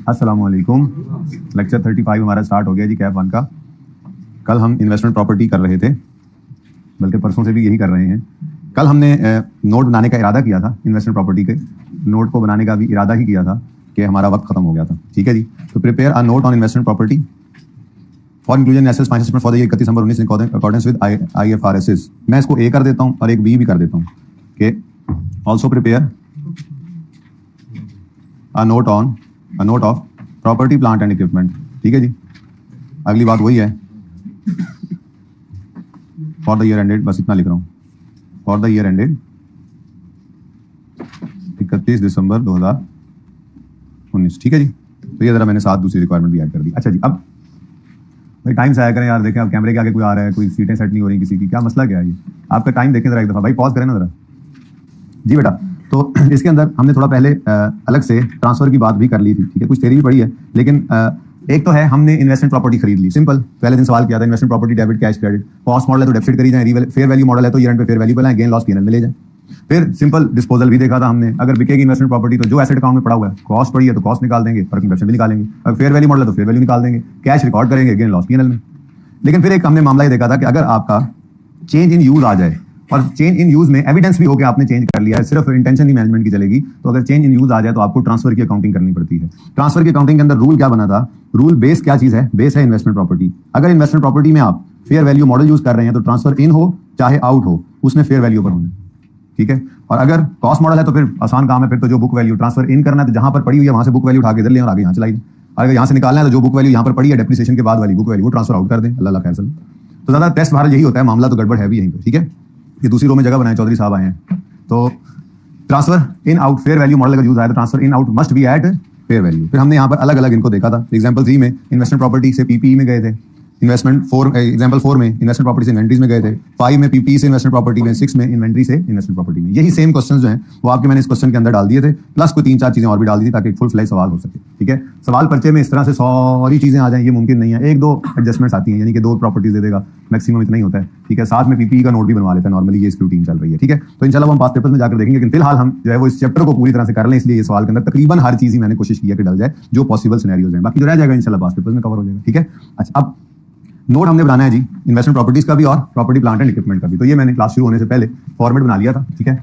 अस्सलामुअलैकुम। लेक्चर 35 हमारा स्टार्ट हो गया जी, कैप 1 का। कल हम इन्वेस्टमेंट प्रॉपर्टी कर रहे थे, बल्कि परसों से भी यही कर रहे हैं। कल हमने नोट बनाने का इरादा किया था, इन्वेस्टमेंट प्रॉपर्टी के नोट को बनाने का भी इरादा ही किया था कि हमारा वक्त खत्म हो गया था। ठीक है जी, तो prepare a note on investment property for inclusion assets financial for the year 31 December 19 in accordance with IFRS। मैं इसको ए कर देता हूँ और एक बी भी कर देता हूँ कि also prepare a note of property plant and equipment. ठीक है जी, अगली बात वही है, फॉर द ईयर एंडेड, बस इतना लिख रहा हूँ, फॉर द ईयर एंडेड 31 दिसंबर 2019। ठीक है जी, तो ये जरा मैंने साथ दूसरी रिक्वायरमेंट भी ऐड कर दी। अच्छा जी, अब भाई टाइम से आया करें यार। देखें अब कैमरे के आगे कोई आ रहा है, कोई सीटें सेट नहीं हो रही किसी की, क्या मसला क्या है ये? आपका टाइम देखें जरा एक दफा, भाई पॉज करें ना जरा जी बेटा। तो इसके अंदर हमने थोड़ा पहले अलग से ट्रांसफर की बात भी कर ली थी। ठीक है, कुछ थ्योरी भी पढ़ी है, लेकिन एक तो है हमने इन्वेस्टमेंट प्रॉपर्टी खरीद ली। सिंपल, पहले दिन सवाल किया था investment property debit cash credit, cost model है तो डेबिट करी जाए, फेयर वैल्यू मॉडल है तो ईयर एंड पे फेयर वैल्यू बनाए, गेन लॉस P&L में ले जाए। फिर सिंपल डिस्पोजल भी देखा था हमने, अगर बिकेगी इन्वेस्टमेंट प्रॉपर्टी तो जो एसेट अकाउंट में पड़ा हुआ है, कॉस्ट पड़ी है तो कॉस्ट निकाल देंगे, वर्किंग कैपिटल भी निकालेंगे, अगर फेयर वैल्यू मॉडल है तो फेयर वैल्यू निकाल देंगे, कैश रिकॉर्ड करेंगे, गेन लॉस P&L में। लेकिन फिर एक हमने मामला ये देखा था कि अगर आपका चेंज इन यूज आ जाए, और चेंज इन यूज में एविडेंस भी हो कि आपने चेंज कर लिया है, सिर्फ इंटेंशन ही मैनेजमेंट की चलेगी, तो अगर चेंज इन यूज आ जाए तो आपको ट्रांसफर की अकाउंटिंग करनी पड़ती है। ट्रांसफर की अकाउंटिंग के अंदर रूल क्या बना था? रूल बेस क्या चीज है? बेस है इन्वेस्टमेंट प्रॉपर्टी। अगर इन्वेस्टमेंट प्रॉपर्टी में आप फेयर वैल्यू मॉडल यूज कर रहे हैं तो ट्रांसफर इन हो चाहे आउट हो, उसमें फेयर वैल्यू पर होना। ठीक है, और अगर कॉस्ट मॉडल है तो फिर आसान काम है, फिर तो जो बुक वैल्यू ट्रांसफर इन करना है तो जहां पर पड़ी हुई है वहां से बुक वैल्यू उठा के इधर ले और आगे यहाँ चलाई। अगर यहाँ से निकालना है तो जो बुक वैल्यू यहाँ पर पड़ी है डेप्रिसिएशन के बाद वाली बुक वैल्यू वो ट्रांसफर आउट कर दें, अल्लाह खैर। तो ज्यादा टेस्ट बाहर यही होता है, मामला तो गड़बड़ है भी यहीं पर। ठीक है, ये दूसरी रो में जगह बनाए, चौधरी साहब आए हैं। तो transfer in out fair value model का यूज आया तो transfer in out must be at fair value. फिर हमने यहाँ पर अलग अलग इनको देखा था। एग्जांपल 3 में इन्वेस्टमेंट प्रॉपर्टी से PPE में गए थे, एग्जांपल 4 में इन्वेस्टमेंट प्रॉपर्टी से इन्वेंट्रीज में गए थे, 5 में PPE से इन्वेस्टमेंट प्रॉपर्टी में, 6 में इन्वेंट्री से इन्वेस्टमेंट प्रॉपर्टी में। यही सेम क्वेश्चन जो हैं वो आपके मैंने इस क्वेश्चन के अंदर डाल दिए थे, प्लस कोई 3-4 चीजें और भी डाल दी थी ताकि फुल फ्लैश सवाल हो सके। ठीक है, सवाल पर्चे में इस तरह से सारी चीजें आ जाएं ये मुमकिन नहीं है, 1-2 एडजस्टमेंट्स आती हैं, यानी कि 2 प्रॉपर्टीज दे देगा, मैक्सिमम इतना ही होता है। ठीक है, साथ में PPE का नोट भी बनवा लेता है नॉर्मली, ये इसकी रूटीन चल रही है। ठीक है, तो इंशाल्लाह हम पास पेपर में जाकर देखेंगे, लेकिन फिलहाल हम जो है वो इस चैप्टर को पूरी तरह से कर लें, इसलिए ये सवाल के अंदर तकरीबन हर चीज ही मैंने कोशिश की है कि डल जाए जो पॉसिबल सिनेरियोज हैं, बाकी जो रह जाएगा इंशाल्लाह पास पेपर में कवर हो जाएगा। ठीक है, अच्छा अब नोट हमने बनाना है जी इन्वेस्टमेंट प्रॉपर्टीज का भी और प्रॉपर्टी प्लांट एंड इक्विपमेंट का भी। तो ये मैंने क्लास शुरू होने से पहले फॉर्मेट बना लिया था। ठीक है,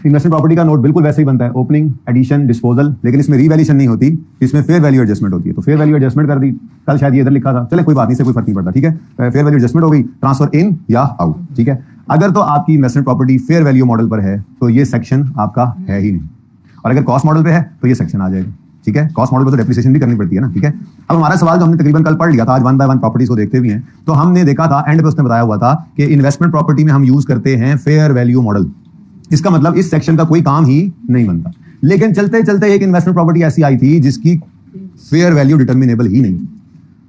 इन्वेस्टमेंट प्रॉपर्टी का नोट बिल्कुल वैसे ही बनता है, ओपनिंग, एडिशन, डिस्पोजल, लेकिन इसमें रीवैल्यूएशन नहीं होती, इसमें फेयर वैल्यू एडजस्टमेंट होती है। तो फेयर वैल्यू एडजस्टमेंट कर दी, कल शायद ये इधर लिखा था, चले कोई बात नहीं, से कोई फर्क नहीं पड़ता। ठीक है, फेयर वैल्यू एडजस्टमेंट हो गई, ट्रांसफर इन या आउट। ठीक है, अगर तो आपकी investment property fair value model पर है तो ये सेक्शन आपका है ही नहीं, और अगर कॉस्ट मॉडल पे है तो ये सेक्शन आ जाएगा। ठीक है, कॉस्ट मॉडल पे तो डेप्रिसिएशन भी करनी पड़ती है ना। ठीक है, अब हमारा सवाल जो हमने तकरीबन कल पढ़ लिया था, आज 1 बाय 1 प्रॉपर्टीज को देखते भी हैं, तो हमने देखा था एंड पे उसने बताया हुआ था कि इन्वेस्टमेंट प्रॉपर्टी में हम यूज करते हैं फेयर वैल्यू मॉडल। इसका मतलब इस सेक्शन का कोई काम ही नहीं बनता। लेकिन चलते चलते एक इन्वेस्टमेंट प्रॉपर्टी ऐसी आई थी जिसकी फेयर वैल्यू डिटर्मिनेबल ही नहीं,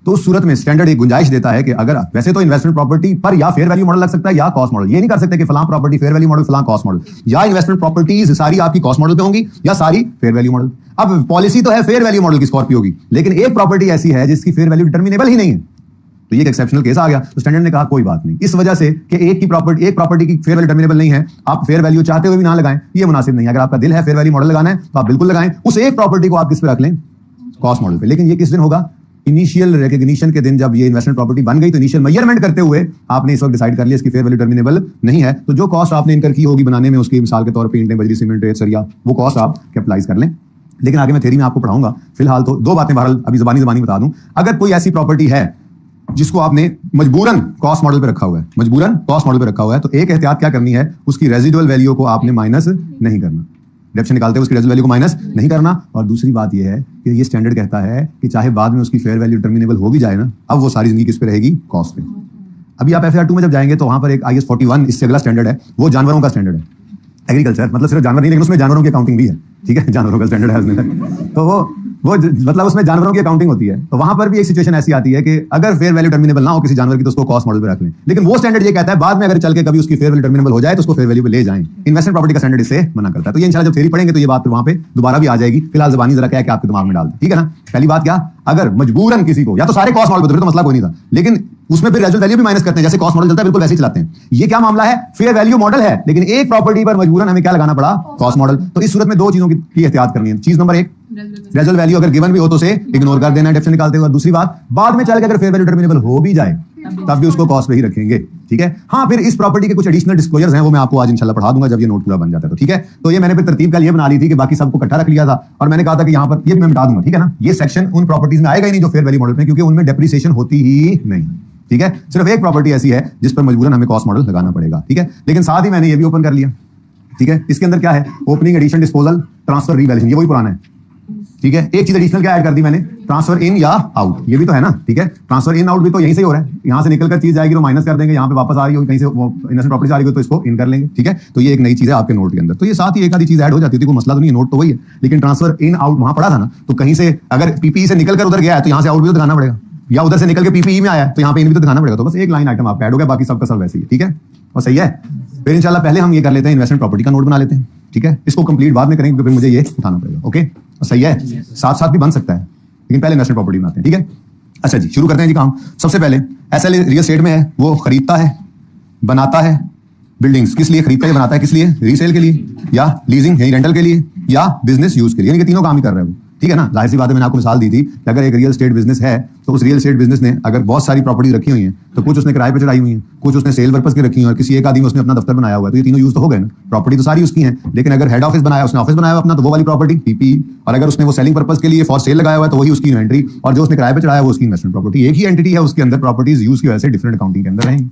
तो उस सूरत में स्टैंडर्ड एक गुंजाइश देता है कि अगर वैसे तो इन्वेस्टमेंट प्रॉपर्टी पर या फेयर वैल्यू मॉडल लग सकता है या कॉस्ट मॉडल, ये नहीं कर सकते कि फलां प्रॉपर्टी फेयर वैल्यू मॉडल, फलां कॉस्ट मॉडल, या इन्वेस्टमेंट प्रॉपर्टीज सारी आपकी कॉस्ट मॉडल पे होंगी या सारी फेयर वैल्यू मॉडल। अब पॉलिसी तो है फेयर वैल्यू मॉडल की स्कॉर्पियो की, लेकिन एक प्रॉपर्टी ऐसी है जिसकी फेयर वैल्यू डिटर्मिनेबल ही नहीं है, तो ये एक एक्सेप्शनल केस आ गया। तो स्टैंडर्ड ने कहा कोई बात नहीं, इस वजह से कि एक प्रॉपर्टी की फेयर वैल्यू डिटर्मिनेबल नहीं है, आप फेयर वैल्यू चाहते हुए भी ना लगाएं, ये मुनासिब नहीं है। अगर आपका दिल है फेयर वैल्यू मॉडल लगाना है तो आप बिल्कुल लगाएं, उस एक प्रॉपर्टी को आप किस पे रख लें? कॉस्ट मॉडल पे। लेकिन ये किस दिन होगा? इनिशियल रिकॉग्निशन के दिन, जब ये इन्वेस्टमेंट प्रॉपर्टी बन गई तो इनिशियल मेजरमेंट करते हुए आपने इस वक्त डिसाइड कर लिया इसकी फेयर वैल्यू टर्मिनेबल नहीं है, तो जो कॉस्ट आपने इनकर की होगी बनाने में, उसकी मिसाल के तौर पे ईंटें, बजरी, सीमेंट, रेत, सरिया, वो कॉस्ट आप कैपिटलाइज कर लें। लेकिन आगे मैं थ्योरी में आपको पढ़ाऊंगा, फिलहाल तो 2 बातें बहरहाल अभी जबानी बता दूं। अगर कोई ऐसी प्रॉपर्टी है जिसको आपने मजबूरन कॉस्ट मॉडल पे रखा हुआ है, तो एक एहतियात क्या करनी है, उसकी रेजिडुअल वैल्यू को आपने माइनस नहीं करना, डेप्शन निकालते हुए उसकी रेजिडुअल वैल्यू को माइनस नहीं करना। और दूसरी बात यह है कि ये स्टैंडर्ड कहता है कि चाहे बाद में उसकी फेयर वैल्यू टर्मिनेबल हो भी जाए ना, अब वो सारी जिंदगी किस पे रहेगी? कॉस्ट पे। अभी आप FAR 2 में जब जाएंगे तो वहां पर एक IS 41 इससे अगला स्टैंडर्ड है, वो जानवरों का स्टैंडर्ड है, एग्रीकल्चर, मतलब सिर्फ जानवर नहीं, लेकिन उसमें जानवरों की अकाउंटिंग भी है। ठीक है, जानवरों का स्टैंडर्ड है उसमें, तो वो मतलब उसमें जानवरों की अकाउंटिंग होती है। तो वहां पर भी एक सिचुएशन ऐसी आती है कि अगर फेयर वैल्यू टर्मिनेबल ना हो किसी जानवर की तो उसको कॉस्ट मॉडल पे रख लें, लेकिन वो स्टैंडर्ड ये कहता है बाद में अगर चल के कभी उसकी फेयर वैल्यू टर्मिनेबल हो जाए तो उसको फेयर वैल्यू पे ले जाएं। इन्वेस्टमेंट प्रॉपर्टी का स्टैंडर्ड इससे मना करता है। तो ये इंशाल्लाह जब थ्योरी पढ़ेंगे तो ये बात वहां पे दोबारा भी आ जाएगी, फिलहाल ज़बानी जरा क्या आपके दिमाग में डाल दें। ठीक है ना, पहली बात क्या, अगर मजबूरन किसी को, या तो सारे कॉस्ट मॉडल पे तो मसला कोई नहीं था, लेकिन उसमें फिर रेजिडुअल वैल्यू भी माइनस करते हैं, जैसे कॉस्ट मॉडल चलता है बिल्कुल वैसे ही चलाते हैं। ये क्या मामला है? फेयर वैल्यू मॉडल है, लेकिन एक प्रॉपर्टी पर मजबूरन हमें क्या लगाना पड़ा? Cost model. तो इस सूरत में 2 चीजों की एहतियात करनी है। चीज नंबर 1, रेजुअल वैल्यू अगर गिवन भी हो तो उसे इग्नोर कर देना डेफिनेट निकालते हुए। दूसरी बात, बाद में चल के अगर फेयर वैल्यू डिटर्मिनेबल हो भी जाए तब भी उसको कॉस्ट पे ही रखेंगे, ठीक है। हाँ, फिर इस प्रॉपर्टी के कुछ एडिशनल डिस्क्लोजर्स हैं, वो मैं आपको आज इंशाल्लाह पढ़ा दूंगा जब ये नोट पूरा बन जाता है, तो ठीक है। तो ये मैंने फिर तरतीब कल ये बना ली थी कि बाकी सबको इकट्ठा रख लिया था, और मैंने कहा था कि यहाँ पर ये मैं बता दूंगा, ठीक है ना। ये सेक्शन उन प्रॉपर्टीज में आएगा ही नहीं जो फेयर वैल्यू मॉडल में, क्योंकि उनमें डेप्रिसिएशन होती ही नहीं, ठीक है। सिर्फ एक प्रॉपर्टी ऐसी है जिस पर मजबूरन हमें कॉस्ट मॉडल लगाना पड़ेगा, ठीक है। लेकिन साथ ही मैंने ये भी ओपन कर लिया, ठीक है। इसके अंदर क्या है, opening, addition, disposal, transfer, revaluation, ये वही पुराना है, ठीक है। एक चीज एडिशनल क्या ऐड कर दी मैंने, ट्रांसफर इन या आउट, ये भी तो है ना, ठीक है। ट्रांसफर इन आउट भी तो यहीं से हो रहा है, यहां से निकलकर चीज जाएगी तो माइनस कर देंगे, यहां पे वापस आ रही होगी कहीं से इन्वेस्टमेंट प्रॉपर्टी आ रही हो तो इसको इन कर लेंगे, ठीक है। तो ये एक नई चीज है आपके नोट के अंदर। तो ये साथ ही एक आधी चीज ऐड हो जाती थी, कोई मसला तो नहीं है, नोट तो वही है, लेकिन ट्रांसफर इन आउट वहां पड़ा था ना, तो कहीं से अगर पीपीई से निकलकर उधर गया है तो यहां से आउट भी तो दिखाना पड़ेगा, या उधर से निकल के पीपीई में आया तो यहाँ पे इन भी तो दिखाना पड़ेगा। तो बस एक लाइन आइटम आपका ऐड हो गया, बाकी सबका सब वैसे ही, ठीक है। और सही है। फिर इंशाल्लाह पहले हम ये कर लेते हैं, इन्वेस्टमेंट प्रॉपर्टी का नोट बना लेते हैं, ठीक है। इसको कंप्लीट बाद में करेंगे क्योंकि मुझे ये उठाना पड़ेगा, ओके। सही है, साथ साथ भी बन सकता है, लेकिन पहले इन्वेस्टमेंट प्रॉपर्टी बनाते हैं, ठीक है। अच्छा जी, शुरू करते हैं जी काम। सबसे पहले एसएल रियल एस्टेट में है, वो खरीदता है, बनाता है बिल्डिंग्स। किस लिए खरीदता है, बनाता है, किस लिए, रीसेल के लिए या लीजिंग यानी रेंटल के लिए या बिजनेस यूज के लिए, यानी कि तीनों काम ही कर रहे हो, ठीक है ना। जाहिर सी बात है, मैंने आपको मिसाल दी थी कि अगर एक रियल एस्टेट बिजनेस है तो उस रियल एस्टेट बिजनेस ने अगर बहुत सारी प्रॉपर्टी रखी हुई हैं तो कुछ उसने किराए पे चढ़ाई हुई हैं, कुछ उसने सेल पर्पस की रखी हुई है, और किसी एक आदमी उसने अपना दफ्तर बनाया हुआ है, तो ये तीनों यूज तो हो गए ना, प्रॉपर्टी तो सारी उसकी है। लेकिन अगर हेड ऑफिस बनाया, उसने ऑफिस बनाया हुआ अपना, तो वो वाली प्रॉपर्टी पीपी, और अगर उसने वो सेलिंग पर्पस के लिए फॉर सेल लगाया हुआ है तो वही उसकी इन्वेंट्री, और जो उसने किराए पे चढ़ाया वो उसकी इन्वेस्टमेंट प्रॉपर्टी। एक ही एंटिटी है, उसके अंदर प्रॉपर्टीज यूज की वजह से डिफरेंट अकाउंटिंग के अंदर रहेंगी।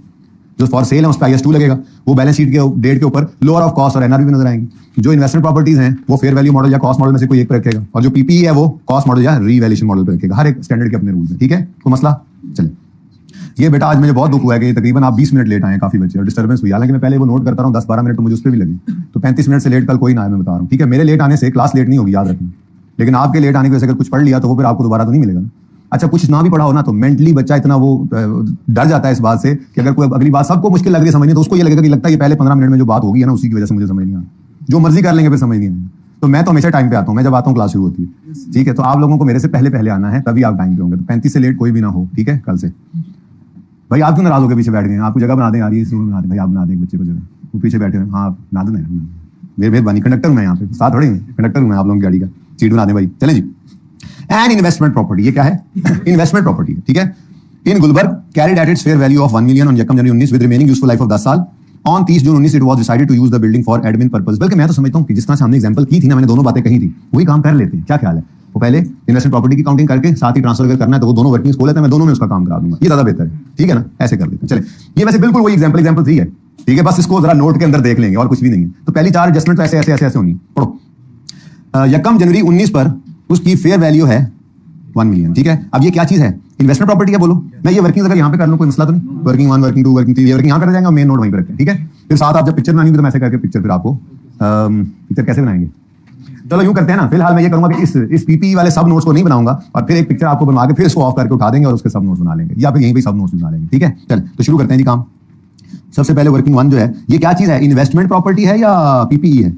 जो फॉर सेल है उस पर IS2 लगेगा, वो बैलेंस शीट के डेट के ऊपर लोअर ऑफ कॉस्ट और एनआरवी भी नजर आएंगी। जो इन्वेस्टमेंट प्रॉपर्टीज हैं वो फेयर वैल्यू मॉडल या कॉस्ट मॉडल में से कोई एक पे रखेगा, और जो पीपीई है वो कॉस्ट मॉडल या रीवैल्यूएशन मॉडल पे रखेगा। हर एक स्टैंडर्ड के अपने रूल्स हैं, ठीक है। तो मसला चले। ये बेटा आज मुझे बहुत दुख हुआ है कि तकरीबन आप 20 मिनट लेट आए हैं, काफी बच्चे, और डिस्टर्बेंस हुई। हालांकि मैं पहले वो नोट करता रहा हूँ 10-12 मिनट तो मुझे उस पर भी लगे, तो 35 मिनट से लेट कल कोई ना है, मैं बता रहा हूँ, ठीक है। मेरे लेट आने से क्लास लेट नहीं होगी, याद रखना। लेकिन आपके लेट आने की वजह से अगर कुछ पढ़ लिया तो वो फिर आपको दोबारा तो नहीं मिलेगा ना। अच्छा, कुछ ना भी पढ़ा हो ना तो मेंटली बच्चा इतना वो डर जाता है इस बात से कि अगर कोई अगली बात सबको मुश्किल लग रही है समझनी, तो उसको ये लगेगा कि लगता है ये पहले 15 मिनट में जो बात होगी ना उसी की वजह से मुझे समझ नहीं आ, जो मर्जी कर लेंगे फिर समझ नहीं आएगी। तो मैं तो हमेशा टाइम पे आता हूँ, मैं जब आता हूँ क्लास शुरू होती है, ठीक है। तो आप लोगों को मेरे से पहले आना है, तभी आप टाइम पे होंगे। तो 35 से लेट कोई भी ना हो, ठीक है, कल से। भाई आप क्यों नाराज होकर पीछे बैठ गए, आपको जगह बना दें यार, ये बना दें भाई, आप बना दें एक बच्चे को जगह, वो पीछे बैठे हैं। हाँ बना दें, मेरे मेहरबानी, कंडक्टर हूँ मैं यहाँ पे, साथ थोड़ी कंडक्टर हूँ मैं आप लोगों की गाड़ी का, सीट बना दें भाई, चलें जी। एंड इन्वेस्टमेंट प्रॉपर्टी, ये क्या है, इन्वेस्टमेंट प्रॉपर्टी, ठीक है। In Gulberg carried at its fair value of 1 million on 1 January 19 with remaining useful life of 10 साल। On 30 June 19 it was decided to use the building for admin purpose. बल्कि मैं तो समझता हूं कि जिस तरह से हमने एग्जांपल की थी ना, मैंने दोनों बातें कही थी, वही काम कर लेते हैं, क्या ख्याल है। वो पहले इन्वेस्टमेंट प्रॉपर्टी की काउंटिंग करके साथ ही ट्रांसफर करना है तो वो दोनों वर्किंग्स खोल लेते हैं, मैं दोनों में उसका काम करा दूंगा, ये ज्यादा बेहतर है, ठीक है ना। ऐसे कर लेते हैं, चले। ये वैसे बिल्कुल वही एग्जांपल 3 है, ठीक है। बस इसको जरा नोट के अंदर देख लेंगे और कुछ भी नहीं है। तो पहली 4 एडजस्टमेंट तो ऐसे होनी, पढ़ो। 1 जनवरी 19 पर उसकी फेयर वैल्यू है 1 मिलियन, ठीक है। अब ये क्या चीज है, इन्वेस्टमेंट प्रॉपर्टी है, बोलो। मैं ये वर्किंग अगर यहाँ पे कर लूँ कोई मसला तो नहीं, वर्किंग 1, वर्किंग 2, वर्किंग 3, ये वर्किंग यहाँ कर जाएंगे और मेन नोट वहीं पे रखें, ठीक है। फिर साथ आप जब पिक्चर बनाएंगे तो मैं ऐसे करके पिक्चर फिर आपको पिक्चर कैसे बनाएंगे, चलो यूं करते हैं ना। फिलहाल मैं ये करूंगा कि इस पीपी वाले सब नोट्स को नहीं बनाऊंगा और फिर एक पिक्चर आपको बनवा के फिर इसको ऑफ करके उठा देंगे और उसके सब नोट्स बना लेंगे, या फिर यहीं पे सब नोट्स बना लेंगे, ठीक है। चल तो शुरू करते हैं जी काम। सबसे पहले वर्किंग 1 जो है, ये क्या चीज है, इन्वेस्टमेंट प्रॉपर्टी है या पीपीई है।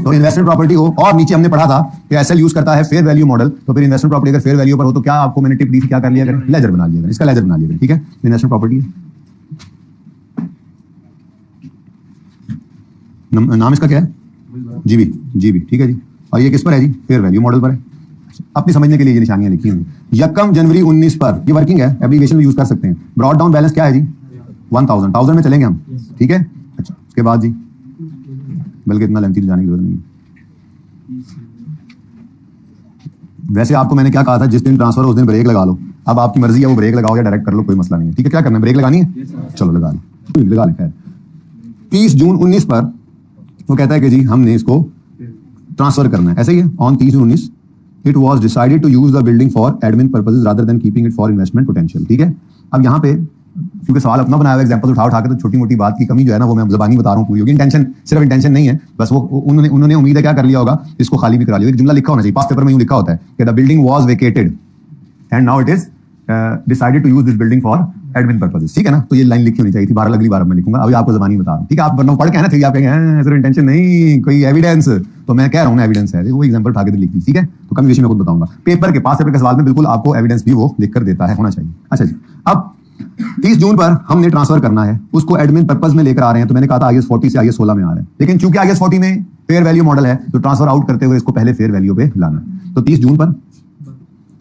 तो इन्वेस्टमेंट प्रॉपर्टी हो, और नीचे हमने पढ़ा था कि एसएल यूज करता है फेयर वैल्यू मॉडल, तो फिर इन्वेस्टमेंट प्रॉपर्टी अगर फेयर वैल्यू पर हो तो क्या आपको मैंने टिप दी थी, क्या कर लिया करें, लेजर बना लिया करें, इसका लेजर बना लिया करें, ठीक है। इन्वेस्टमेंट प्रॉपर्टी है, नाम इसका क्या है, जीबी, ठीक है जी। और ये किस पर है जी, फेयर वैल्यू मॉडल पर है। अपनी समझने के लिए ये निशानियां लिखी हुई। 1 जनवरी 19 पर, ये वर्किंग है, एप्लीकेशन में यूज कर सकते हैं। ब्रॉड डाउन बैलेंस क्या है जी, 1000 में चलेंगे हम, ठीक है। अच्छा उसके बाद जी, बल्कि इतना लेंथी जाने की जरूरत नहीं है। वैसे आपको मैंने क्या कहा था, जिस दिन ट्रांसफर उस दिन ब्रेक लगा लो। अब आपकी मर्जी है, वो ब्रेक लगाओ या डायरेक्ट कर लो, कोई मसला नहीं है, ठीक है। क्या करना है, ब्रेक लगानी है, चलो लगा ले। खैर 30 जून 19 पर वो कहता है कि जी हमने इसको ट्रांसफर करना है, ऐसे ही है। On 30 June 19 it was decided to use the building for admin purposes rather than keeping it for investment potential, ठीक है। अब यहाँ पे क्योंकि सवाल अपना बनाया हुआ एग्जांपल उठा के, तो छोटी मोटी बात की कमी जो है ना वो मैं ज़बानी बता रहा हूँ, पूरी होगी। इंटेंशन सिर्फ इंटेंशन नहीं है, बस वो उन्होंने उम्मीद है क्या कर लिया होगा, इसको खाली भी करा लिया। एक जुमला लिखा होना चाहिए, पास पेपर में यूं लिखा होता है कि the building was vacated and now it is decided to use this building for admin purposes, ठीक है ना। तो ये लाइन लिखी होनी चाहिए थी, 12 अगली बार मैं लिखूंगा, अभी आपको ज़बानी बता रहा हूँ, ठीक है। आप वरना पढ़ के ना फिर आप कहेंगे सिर्फ इंटेंशन नहीं, कोई एविडेंस, तो मैं कह रहा हूँ ना एविडेंस है, वो एग्जांपल उठा के लिख दी, ठीक है। तो कमी विषय में खुद बताऊंगा, पेपर के पास पेपर के सवाल में बिल्कुल आपको एविडेंस भी वो लिख कर देता है, होना चाहिए। अच्छा जी, अब 30 जून पर हमने ट्रांसफर करना है, उसको एडमिन पर्पस में लेकर आ रहे हैं। तो मैंने कहा था IS 40 से IS 16 में आ रहे हैं, लेकिन चूंकि IS 40 में फेयर वैल्यू मॉडल है तो ट्रांसफर आउट करते हुए इसको पहले फेयर वैल्यू पे लाना। तो 30 जून पर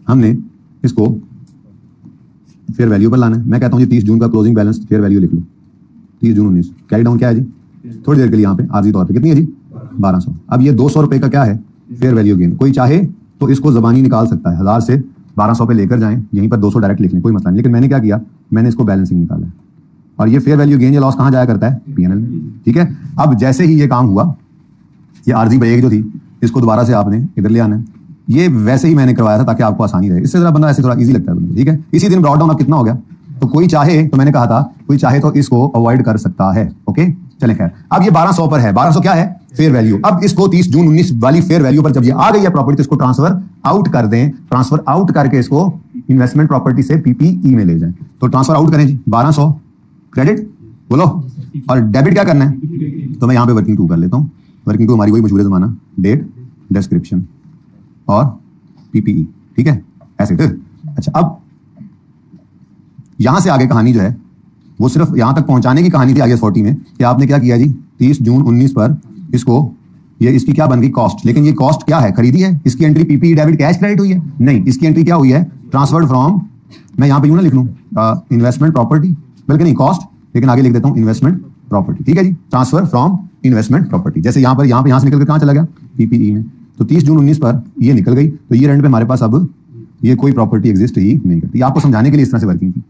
हमने इसको फेयर वैल्यू पर लाना है। मैं कहता हूँ 30 जून का क्लोजिंग बैलेंस फेयर वैल्यू लिख लो, 30 जून 19। कैरी डाउन क्या है जी, थोड़ी देर के लिए यहाँ पे आर्जी तौर पे कितनी है जी 1200। अब ये 200 रुपए का क्या है फेयर वैल्यू गेन। कोई चाहे तो इसको जबानी निकाल सकता है, 1000 से 1200 पे लेकर जाएं, यहीं पर 200 डायरेक्ट लिख लें, कोई मसला नहीं। लेकिन मैंने क्या किया, मैंने इसको बैलेंसिंग निकाला है। और ये फेयर वैल्यू गेन या लॉस कहाँ जाया करता है, पीएनएल में, ठीक है। अब जैसे ही ये काम हुआ, ये आरजी ब्रेक जो थी इसको दोबारा से आपने इधर ले आना है। ये वैसे ही मैंने करवाया था ताकि आपको आसानी रहे, इससे जरा बंदा ऐसे थोड़ा इजी लगता है, ठीक है। इसी दिन ब्रॉड डाउन अब कितना हो गया, तो कोई चाहे तो मैंने कहा था कोई चाहे तो इसको अवॉइड कर सकता है, ओके। चलें खैर, अब ये 1200 पर है, 1200 क्या है फेयर वैल्यू। अब इसको 30 जून 19 वाली फेयर वैल्यू पर जब ये आ गई है प्रॉपर्टी तो इसको ट्रांसफर आउट कर दें। ट्रांसफर आउट करके इसको इन्वेस्टमेंट प्रॉपर्टी से पीपीई में ले जाएं। तो ट्रांसफर आउट करें जी, 1200 क्रेडिट बोलो, और डेबिट क्या करना है, तो मैं यहां पे वर्किंग टू कर लेता हूं। वर्किंग टू हमारी वही मशहूर जमाना, डेट, डिस्क्रिप्शन और पीपीई, ठीक है, एसेट। अच्छा, अब यहां से आगे कहानी जो है वो सिर्फ यहां तक पहुंचाने की कहानी थी आगे 40 में कि आपने क्या किया जी, 30 जून 19 पर इसको, ये इसकी क्या बन गई कॉस्ट। लेकिन ये कॉस्ट क्या है, खरीदी है, इसकी entry PPE debit cash credit हुई है, नहीं, इसकी एंट्री क्या हुई है, ट्रांसफर्ड फ्रॉम, मैं यहां पे यूं ना लिख लूं इन्वेस्टमेंट प्रॉपर्टी, बल्कि नहीं कॉस्ट, लेकिन आगे लिख देता हूं इन्वेस्टमेंट प्रॉपर्टी, ठीक है जी। ट्रांसफर फ्रॉम इन्वेस्टमेंट प्रॉपर्टी, जैसे यहां से निकल कर कहां चला गया, पीपीई में। तो 30 जून 19 पर ये निकल गई, तो ये एंड पे हमारे पास अब ये कोई प्रॉपर्टी एग्जिस्ट ही नहीं करती। आपको समझाने के लिए इस तरह से वर्किंग की।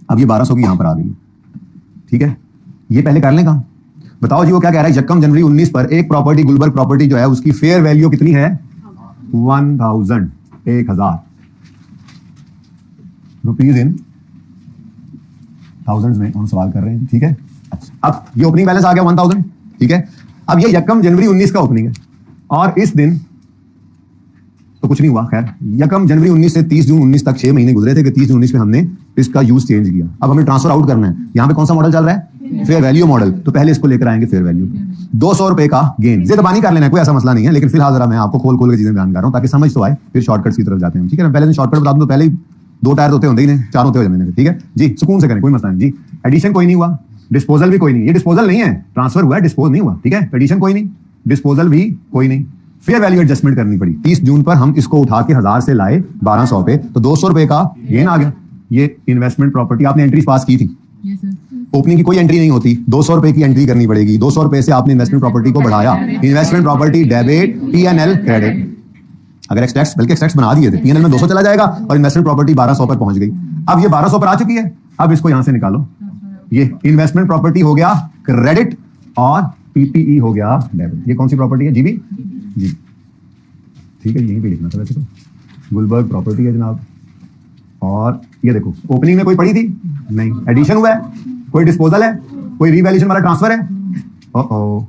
अब ये 1200 की यहां पर आ गई, ठीक है। ये पहले कर लें काम, बताओ जी वो क्या कह रहा है, यकम जनवरी 19 पर एक प्रॉपर्टी गुलबर्ग प्रॉपर्टी जो है उसकी फेयर वैल्यू कितनी है, 1000 रुपीज इन थाउजेंड्स में हम सवाल कर रहे हैं, ठीक है। अच्छा, अब ये ओपनिंग बैलेंस आ गया 1000, ठीक है। अब ये यकम जनवरी 19 का ओपनिंग है और इस दिन तो कुछ नहीं हुआ, खैर यकम जनवरी 19 से 30 जून 19 तक 6 महीने गुजरे थे कि 30 जून 19 में हमने इसका यूज चेंज किया। अब हमें ट्रांसफर आउट करना है, यहां पे कौन सा मॉडल चल रहा है, फेयर वैल्यू मॉडल। तो पहले इसको लेकर आएंगे फेयर वैल्यू, 200 रुपए का गेन, ज़बानी कर लेना, कोई ऐसा मसला नहीं है, लेकिन फिलहाल जरा मैं आपको खोल खोल के चीजें बयान कर रहा हूं ताकि समझ तो आए, फिर शॉर्टकट्स की तरफ जाते हैं, ठीक है। पहले शॉर्टकट बता दूं तो पहले 2 टायर होते ही नहीं, 4 होते हो जाने, ठीक है जी, सुकून से करें, कोई मसला नहीं जी। एडिशन कोई नहीं हुआ, डिस्पोजल भी कोई नहीं, ये डिस्पोजल नहीं है, ट्रांसफर हुआ है, डिस्पोज नहीं हुआ, ठीक है। एडिशन कोई नहीं, डिस्पोजल भी कोई नहीं। फेयर वैल्यू एडजस्टमेंट करनी पड़ी, 30 जून पर हम इसको उठा के 1000 से लाए 1200 पे, तो 200 रुपए का गेन आ गया। ये इन्वेस्टमेंट प्रॉपर्टी आपने एंट्रीज पास की थी, ओपनिंग की कोई एंट्री नहीं होती, 200 रुपए की एंट्री करनी पड़ेगी। 200 रुपए से आपने इन्वेस्टमेंट प्रॉपर्टी को बढ़ाया, investment property debit, PNL credit. अगर एक्सट्रैक्ट्स, बल्कि एक्सट्रैक्ट्स बना दिए थे, पीएनएल में 200 चला जाएगा और इन्वेस्टमेंट प्रॉपर्टी 1200 पर पहुंच गई। अब ये 1200 पर आ चुकी है, अब इसको यहां से निकालो, ये इन्वेस्टमेंट प्रॉपर्टी हो गया क्रेडिट और पीपीई हो गया डेबिट। ये कौन सी प्रॉपर्टी है, जीबी जी, ठीक है, यहीं पे लिखना था वैसे तो, गुलबर्ग प्रॉपर्टी है जनाब। और ये देखो ओपनिंग में कोई पड़ी थी नहीं, एडिशन हुआ है, कोई डिस्पोजल है, कोई रीवैल्यूएशन वाला ट्रांसफर है, ओ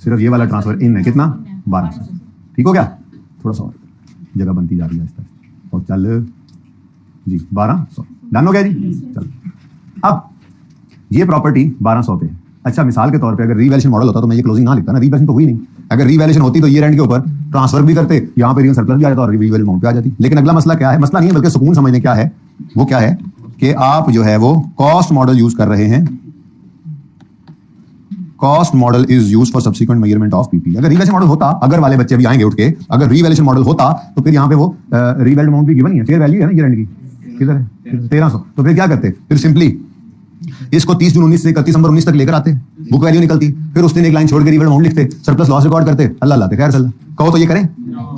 सिर्फ ये वाला ट्रांसफर इन है, कितना 1200, ठीक हो गया। थोड़ा सा जगह बनती जा रही है इस तरह, और चल जी 1200 डन हो गया जी। चल अब ये प्रॉपर्टी 1200 पे, अच्छा मिसाल के तौर पे अगर रीवैल्यूएशन मॉडल होता तो मैं ये क्लोजिंग ना लिखता ना, रीवैल्यूएशन तो हुई नहीं। अगर रीवैल्यूएशन होती तो ये रेंट के ऊपर ट्रांसफर भी करते, यहाँ पे रियल सरप्लस भी आ जाता और रीवैल्यूएबल अमाउंट पे आ जाती। लेकिन अगला मसला क्या है, मसला नहीं है बल्कि सुकून समझने क्या है, वो क्या है कि आप जो है वो कॉस्ट मॉडल यूज कर रहे हैं। Cost model is used for subsequent measurement of PP. अगर रीवैल्यूएशन मॉडल होता, अगर वाले बच्चे भी आएंगे उठ के, अगर रीवैल्यूएशन मॉडल होता तो फिर यहाँ पे वो रीवैल्यूएबल अमाउंट भी गिवन ही है, फेयर वैल्यू है ना ये रेंट की, किधर है 1300, तो फिर क्या करते, फिर सिंपली इसको 30 जून 19 से 31 दिसंबर 19 तक लेकर आते, बुक वैल्यू निकलती, फिर उस दिन एक लाइन छोड़ के रीवैल्यूएबल अमाउंट लिखते, सरप्लस लॉस रिकॉर्ड करते, अल्लाह लाते, खैर चल कहो तो ये करें,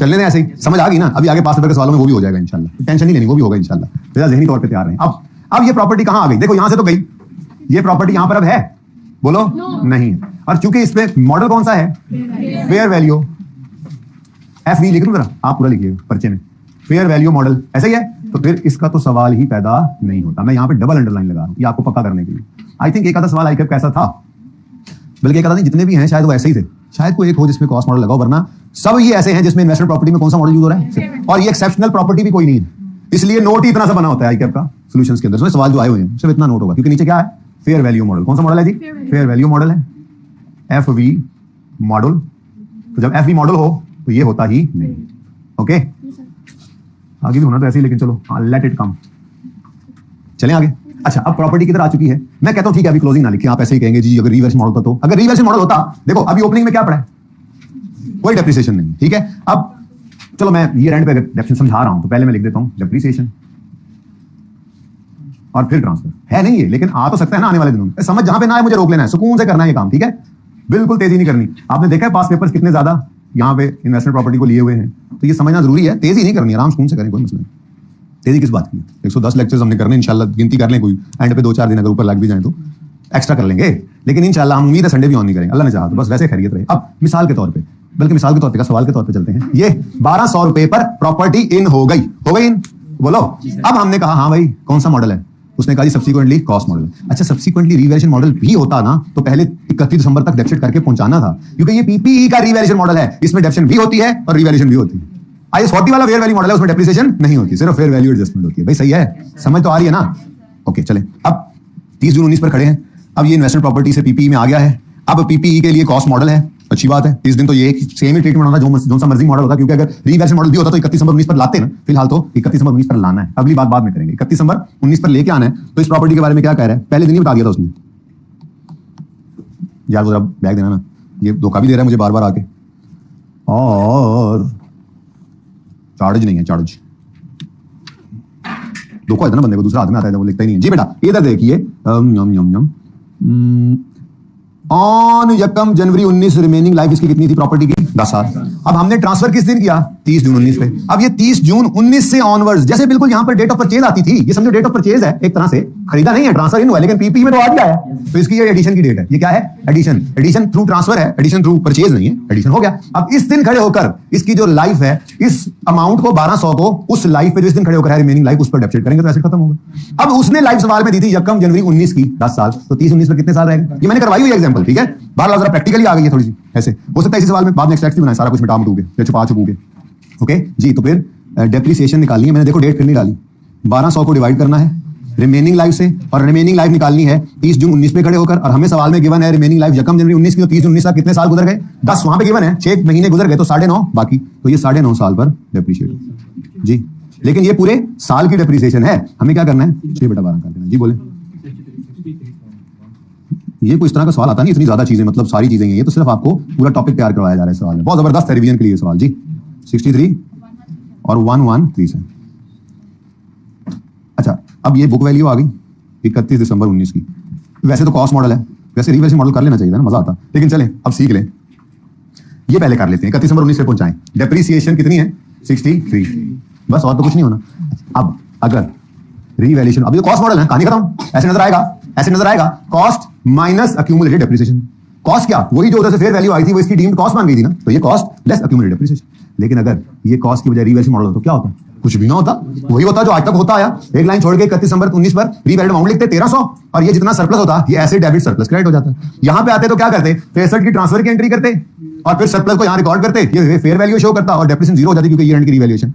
चलने दें ऐसे ही, समझ आ गई ना। अभी आगे पास पेपर के सवालों में वो भी हो जाएगा इंशाल्लाह, टेंशन नहीं लेनी, वो भी होगा इंशाल्लाह, जरा ज़हनी तौर पे तैयार रहें। अब ये प्रॉपर्टी कहां आ गई, देखो यहां से तो गई, ये प्रॉपर्टी यहां पर अब है, बोलो नहीं है। और चूंकि इस पे मॉडल कौन सा है, फेयर वैल्यू, एफवी लिख दूं जरा, आप पूरा लिखिएगा पर्चे में, फेयर वैल्यू मॉडल ऐसा ही है, तो फिर इसका तो सवाल ही पैदा नहीं होता। मैं यहां पे डबल अंडरलाइन लगा रहा हूं, ये आपको पक्का करने के लिए। आई थिंक एक आधा सवाल आई कैसा था, बल्कि एक आधा नहीं, जितने भी हैं शायद वो ऐसे ही थे, शायद कोई एक हो जिसमें कॉस्ट मॉडल लगाओ, वरना सब ये ऐसे हैं जिसमें इन्वेस्टमेंट प्रॉपर्टी में कौन सा मॉडल यूज हो रहा है। और ये एक्सेप्शनल प्रॉपर्टी भी कोई नहीं है, इसलिए नोट ही इतना सा बना होता है आईकैप का सॉल्यूशंस के अंदर, सवाल जो आए हुए हैं सिर्फ इतना नोट होगा, क्योंकि नीचे क्या है, फेयर वैल्यू मॉडल। कौन सा मॉडल है जी, फेयर वैल्यू मॉडल है, एफवी मॉडल। तो जब एफवी मॉडल हो तो ये होता ही नहीं, ओके। आगे भी होना तो ऐसे ही, लेकिन चलो लेट इट कम, चलें आगे। अच्छा अब प्रॉपर्टी किधर आ चुकी है, मैं कहता हूं ठीक है अभी क्लोजिंग ना लिखिए, आप ऐसे ही कहेंगे जी अगर रिवर्स मॉडल होता तो, अगर रिवर्स मॉडल होता, देखो अभी ओपनिंग में क्या पड़ा है, कोई डेप्रिसिएशन नहीं, ठीक है। अब चलो मैं ये एंड पे डेप्रिसिएशन समझा रहा हूं तो पहले मैं लिख देता हूं डेप्रिसिएशन और फिर ट्रांसफर। है नहीं ये, लेकिन आ तो सकता है ना आने वाले दिनों में। समझ जहां पे ना है मुझे रोक लेना है, सुकून से करना है ये काम, ठीक है। बिल्कुल तेजी नहीं करनी। आपने देखा है पास पेपर्स कितने ज्यादा यहाँ पे इन्वेस्टमेंट प्रॉपर्टी को लिए हुए हैं, तो ये समझना जरूरी है। तेजी नहीं करनी, आराम सुकून से करें, कोई मसला नहीं। तेजी किस बात की? 110 लेक्चर्स हमने करने, इंशाल्लाह गिनती कर लें, कोई एंड पे 2-4 दिन अगर ऊपर लग भी जाए तो एक्स्ट्रा कर लेंगे, लेकिन इंशाल्लाह हम उम्मीद है संडे भी ऑन नहीं करेंगे, अल्लाह ने चाहा तो। बस वैसे खैरियत रहे। अब मिसाल के तौर पे, बल्कि मिसाल के तौर पे का सवाल के तौर पे चलते हैं। ये 1200 रुपए पर प्रॉपर्टी इन हो गई इन, बोलो। अब हमने कहा हाँ भाई कौन सा मॉडल है? उसने कहा जी सब्सिक्वेंटली कॉस्ट मॉडल। अच्छा, सब्सिक्वेंटली रिवैल्यूएशन मॉडल भी होता ना तो पहले 31 दिसंबर तक डेप्सिट करके पहुंचाना था, क्योंकि ये पीपीई का रिवैल्यूएशन मॉडल है, इसमें डेप्सिट भी होती है और रिवैल्यूएशन भी होती है। IAS 40 वाला फेयर वैल्यू मॉडल है, उसमें डेप्रिसिएशन नहीं होती, सिर्फ फेयर वैल्यू एडजस्टमेंट होती है। भाई सही है, समझ तो आ रही है ना? ओके चले। अब 30 जून 19 पर खड़े हैं। अब ये इन्वेस्टमेंट प्रॉपर्टी से पीपीई में आ गया है। अब पीपीई के लिए कॉस्ट मॉडल है, अच्छी बात है। इस दिन तो ये सेम ही ट्रीटमेंट होता जो सा मर्जी मॉडल होता, क्योंकि अगर रिवैल्यूएशन मॉडल भी होता तो 31 दिसंबर 19 पर लाते ना। फिलहाल तो 31 दिसंबर 19 पर लाना है, अगली बात बाद में करेंगे। 31 दिसंबर 19 पर लेके आना है। तो इस प्रॉपर्टी के बारे में क्या कह रहा है? पहले दिन ही बता दिया था उसने। यार वो जरा बैग देना ना, ये धोखा भी दे रहा है मुझे बार बार आके। और चार्ज नहीं है, चार्ज धोखा है ना बंदे को, दूसरा हाथ में आता है वो लिखता ही नहीं है। जी बेटा इधर देखिए, ऑन 1 जनवरी 19 रिमेनिंग लाइफ इसकी कितनी थी प्रॉपर्टी की? 10 साल। अब हमने ट्रांसफर किस दिन किया? 30 जून 19 पे। अब ये 30 जून 19 से ऑनवर्ड्स, जैसे बिल्कुल यहां पर डेट ऑफ परचेज आती थी, ये समझो डेट ऑफ परचेज है एक तरह से, खरीदा नहीं है, ट्रांसफर इन हुआ, लेकिन पीपी में तो आ गया है, तो इसकी ये एडिशन की डेट है। ये क्या है? एडिशन। एडिशन थ्रू ट्रांसफर है, एडिशन थ्रू परचेज नहीं है, एडिशन हो गया। अब इस दिन खड़े होकर इसकी जो लाइफ है, इस अमाउंट को 1200 को उस लाइफ पे जो इस दिन खड़े होकर है रिमेनिंग लाइफ, उस पर डेबिट करेंगे तो एसेट खत्म होगा। अब उसने लाइफ सवाल में दी थी 1 जनवरी 19 की 10 साल, तो 30-19 पर कितने साल रहेंगे? ये मैंने करवाई हुई एग्जांपल, ठीक है। बार जरा प्रैक्टिकली आ गई है थोड़ी सी, ऐसे हो सकता है इसी सवाल में बाद में एक्सट्रैक्ट भी बनाए, सारा कुछ मिटा मुटू के या छुपा छुपू के। ओके जी, तो फिर डेप्रिसिएशन निकालनी है। मैंने देखो डेट फिर नहीं डाली, 1200 को डिवाइड करना है रिमेनिंग लाइफ से, और रिमेनिंग लाइफ निकालनी है 30 जून 19 पे खड़े होकर। और हमें सवाल में गिवन है रिमेनिंग लाइफ 1 जनवरी 19 की, तो 30 जून 19 का कितने साल गुजर गए? 10 वहां पे गिवन है, 6 महीने गुजर गए तो 9.5 बाकी, तो ये 9.5 साल पर डेप्रिशिएट जी। लेकिन ये पूरे साल की डेप्रिसिएशन है, हमें क्या करना है? 6/12 कर देना। जी बोले। ये कोई इस तरह का सवाल आता नहीं, इतनी ज्यादा चीजें, मतलब सारी चीजें, ये तो सिर्फ आपको पूरा टॉपिक तैयार करवाया जा रहा है सवाल में। बहुत जबरदस्त है रिवीजन के लिए सवाल जी। 63 और 113 से। अच्छा, अब ये बुक वैल्यू आ गई 31 दिसंबर 19 की। वैसे तो कॉस्ट मॉडल है, वैसे रिवैल्यूएशन मॉडल कर लेना चाहिए था ना, मजा आता, लेकिन चले अब सीख लें। ये पहले कर लेते हैं, 31 दिसंबर 19 से पहुंचाएं। डेप्रिसिएशन कितनी है? 63, बस और तो कुछ नहीं होना। अब अगर रिवैल्यूएशन, अभी तो कॉस्ट मॉडल है, कहानी खत्म। ऐसे नजर आएगा, ऐसे नजर आएगा, cost minus accumulated depreciation. Cost क्या? वही जो उधर से फेयर वैल्यू आई थी वो इसकी डीम्ड कॉस्ट बन गई थी ना, तो ये कॉस्ट लेस अक्यूमुलेटेड डेप्रिसिएशन। लेकिन अगर ये कॉस्ट की बजाय रिवैल्यूएशन मॉडल होता तो क्या होता? कुछ भी ना होता, वही होता जो आज तक होता आया। एक लाइन छोड़ के 31 दिसंबर 19 पर रिवैल्यूड अमाउंट लिखते 1300, और ये जितना सरप्लस होता ये एसेट डेबिट सरप्लस क्रेडिट हो जाता। यहां पे आते तो क्या करते? एसेट की ट्रांसफर की एंट्री करते और फिर सरप्लस को यहां रिकॉर्ड करते, ये फेयर वैल्यू शो करता और डेप्रिसिएशन 0 हो जाती क्योंकि ईयर एंड की रिवैल्यूएशन।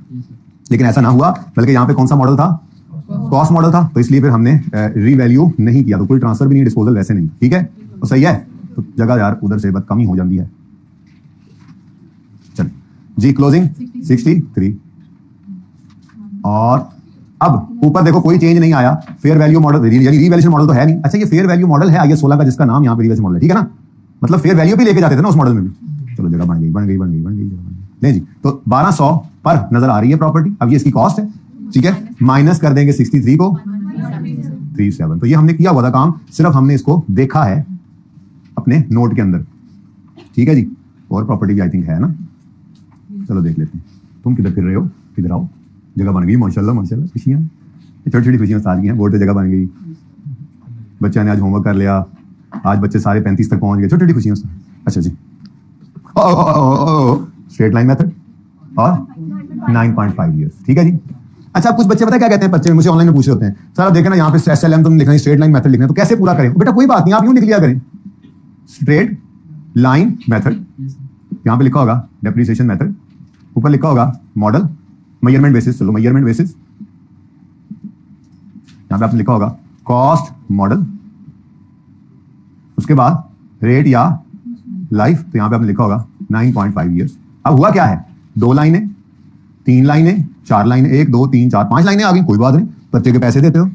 लेकिन ऐसा ना हुआ, बल्कि यहां पे कौन सा मॉडल था? कॉस्ट मॉडल था, तो इसलिए फिर हमने रीवैल्यू नहीं किया, तो कोई ट्रांसफर भी नहीं, डिस्पोजल वैसे नहीं, ठीक है। तो सही है, तो जगह यार उधर से बस कमी हो जाती है। चल जी, क्लोजिंग 63। और अब ऊपर देखो कोई चेंज नहीं आया, फेयर वैल्यू मॉडल यानी रिवैल्यूएशन मॉडल तो है नहीं। अच्छा, ये फेयर वैल्यू मॉडल है IAS 16 का, जिसका नाम यहाँ पे रिवैल्यूएशन मॉडल है, ठीक है ना। मतलब फेयर वैल्यू भी लेके जाते थे ना उस मॉडल में भी। चलो जगह बन गई नहीं जी। तो 1200 पर नजर आ रही है प्रॉपर्टी। अब ये इसकी कॉस्ट है, ठीक है, माइनस कर देंगे 63 को 37। तो ये हमने किया हुआ था काम, सिर्फ हमने इसको देखा है अपने नोट के अंदर, ठीक है जी। और प्रॉपर्टी भी आई थिंक है ना, चलो देख लेते हैं। तुम किधर फिर रहे हो? किधर आओ, जगह बन गई माशाल्लाह माशाल्लाह। खुशियां, छोटी छोटी खुशियां ताज़गी हैं। बोर्ड पे जगह बन गई, बच्चा ने आज होमवर्क कर लिया, आज बच्चे सारे 35 तक पहुंच गए, छोटी छोटी खुशियां। अच्छा जी, स्ट्रेट लाइन मेथड और 9.5 ईयर्स, ठीक है जी। अच्छा, कुछ बच्चे पता क्या कहते हैं? बच्चे मुझे ऑनलाइन में पूछे होते हैं, सर आप देखें ना यहाँ पे SLM तुम लिखना है, स्ट्रेट लाइन मेथड लिखना है, तो कैसे पूरा करें? बेटा कोई बात नहीं, आप यूं लिख लिया करें, स्ट्रेट लाइन मेथड। यहाँ पे लिखा होगा डेप्रिसिएशन मेथड, ऊपर लिखा होगा मॉडल मेजरमेंट बेसिस। चलो मेजरमेंट बेसिस, यहाँ पे आपने लिखा होगा कॉस्ट मॉडल, उसके बाद रेट या लाइफ, तो यहाँ पे आपने लिखा होगा 9.5 ईयर्स। अब हुआ क्या है? 2 लाइनें, 3 लाइनें, 4 लाइनें, 1 2 3 4 5 लाइनें आ गई, कोई बात नहीं, बच्चे के पैसे देते हो,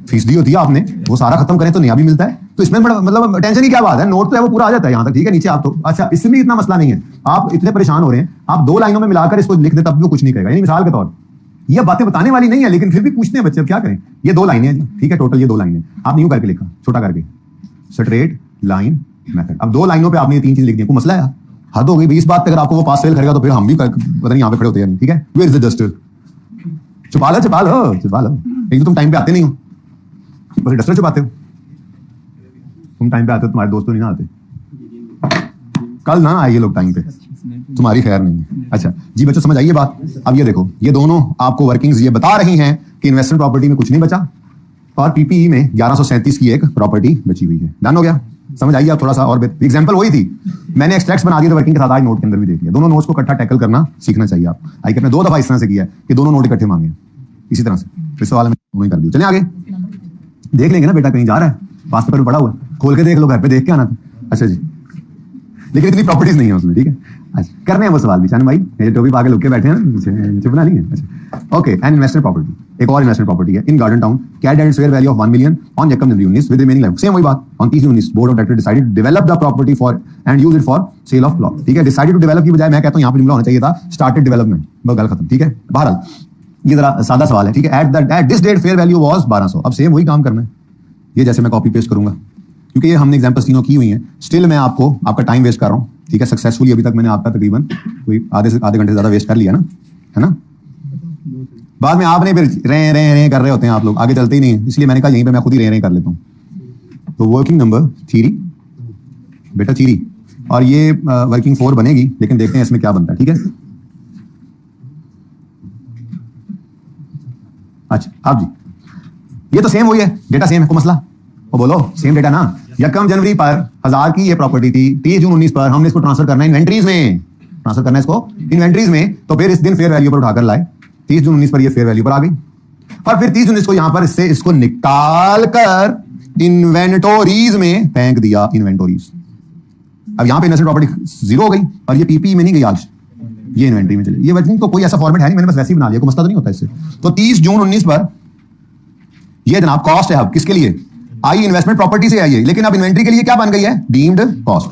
फीस दी होती है आपने, वो सारा खत्म करें तो नया भी मिलता है। तो इसमें बड़ा मतलब टेंशन की क्या बात है, नोट तो है वो पूरा आ जाता है यहाँ तक, ठीक है, नीचे आप तो अच्छा, इसमें भी इतना मसला नहीं है, आप इतने परेशान हो रहे हैं, आप 2 लाइनों में मिलाकर इसको लिख दे तब भी वो कुछ नहीं करेगा। यानी मिसाल के तौर ये बातें बताने वाली नहीं है, लेकिन फिर भी पूछते हैं बच्चे, अब क्या करें, ये 2 लाइनें हैं, ठीक है, टोटल ये 2 लाइनें, आपने यूं करके लिखा, छोटा करके, स्ट्रेट लाइन मेथड। अब 2 लाइनों पे आपने ये 3 चीज लिख दी, कोई मसला है? हद हो गई भाई, इस बात पे अगर आपको वो पास फेल करेगा तो फिर हम भी पता नहीं यहाँ पे खड़े होते हैं, ठीक है। Where is the duster? छुपा लो छुपा लो छुपा लो, एक तो तुम टाइम पे आते नहीं हो, बस डस्टर छुपाते हो, तुम टाइम पे आते हो, तुम्हारे दोस्त तो नहीं ना आते, कल ना आइए लोग टाइम पे, तुम्हारी खैर नहीं है। अच्छा जी बच्चों समझ आइए बात। अब ये देखो, ये दोनों आपको वर्किंग्स ये बता रही हैं कि इन्वेस्टमेंट प्रॉपर्टी में कुछ नहीं बचा और पीपीई में 1137 की एक प्रॉपर्टी बची हुई है। डन हो गया? समझ आइए आप थोड़ा सा और एग्जांपल वही थी, मैंने एक्सट्रैक्ट्स बना दिए थे वर्किंग के साथ, आज नोट के अंदर भी देख लिया। दोनों नोट्स को इकट्ठा टैकल करना सीखना चाहिए आप। आई के अपने 2 दफा इस तरह से किया है कि दोनों नोट इकट्ठे मांगे, इसी तरह से फिर सवाल में कर दिया। चलिए आगे देख लेंगे ना, बेटा कहीं जा रहा है, पास पेपर में पड़ा हुआ है, खोल के देख लो, घर पे देख के आना था। अच्छा जी, लेकिन इतनी प्रॉपर्टीज नहीं है उसमें, ठीक है। अच्छा करने हैं वो सवाल भी, चान भाई मेरे टोपी पाके लुक के बैठे हैं, चुप ना नहीं है। अच्छा ओके, एंड इन्वेस्टमेंट प्रॉपर्टी, एक और इन्वेस्टमेंट प्रॉपर्टी है इन गार्डन टाउन, कैड and fair value of 1 million on यकम January 19 with remaining life. Same वही बात, on 30/19 board of director decided develop the property for and use it for sale of plot, ठीक है। Decided to develop की बजाय मैं कहता हूं यहां पर जुमला होना चाहिए था स्टार्टेड डेवलपमेंट, बस गल खत्म, ठीक है। बहरहाल ये जरा सादा सवाल है, ठीक है। At this date fair value was 1200। अब सेम वही काम करना है, ये जैसे मैं कॉपी पेस्ट करूंगा, क्योंकि ये हमने एग्जांपल्स तीनों की हुई हैं। स्टिल मैं आपको आपका टाइम वेस्ट कर रहा हूं, ठीक है। सक्सेसफुली अभी तक मैंने आपका तकरीबन कोई आधे घंटे से ज्यादा वेस्ट कर लिया ना, है ना। बाद में आपने फिर रे कर रहे होते हैं आप लोग, आगे चलते ही नहीं है, इसलिए मैंने कहा यहीं पे मैं खुद ही रे कर लेता हूं। तो वर्किंग नंबर थ्री बेटा थ्री, और ये वर्किंग 4 बनेगी, लेकिन देखते हैं इसमें क्या बनता है, ठीक है। अच्छा आप जी, ये तो सेम वही है, डेटा सेम है, कोई मसला? वो बोलो सेम डेटा ना। यकम जनवरी पर 1000 की ये प्रॉपर्टी थी, 30 जून 19 पर हमने इसको ट्रांसफर करना है इन्वेंट्रीज में, ट्रांसफर करना है इसको इन्वेंट्रीज में, तो फिर इस दिन फेयर वैल्यू पर उठाकर लाए, 30 जून 19 पर ये फेयर वैल्यू पर आ गई, और फिर 30 जून 19 को यहां पर इससे इसको निकाल कर इन्वेंटोरीज में फेंक दिया, इन्वेंटोरीज। अब यहां पे इन्वेस्टमेंट प्रॉपर्टी 0 हो गई और ये पीपी में नहीं गई, आज ये इन्वेंट्री में चली। ये वर्किंग तो कोई ऐसा फॉर्मेट है नहीं, मैंने बस वैसे ही बना लिया, कोई मसला तो नहीं होता इससे। तो 30 जून 19 पर ये जनाब कॉस्ट है, अब किसके लिए आई? इन्वेस्टमेंट प्रॉपर्टी से आई है, लेकिन अब इन्वेंट्री के लिए क्या बन गई है? डीम्ड कॉस्ट,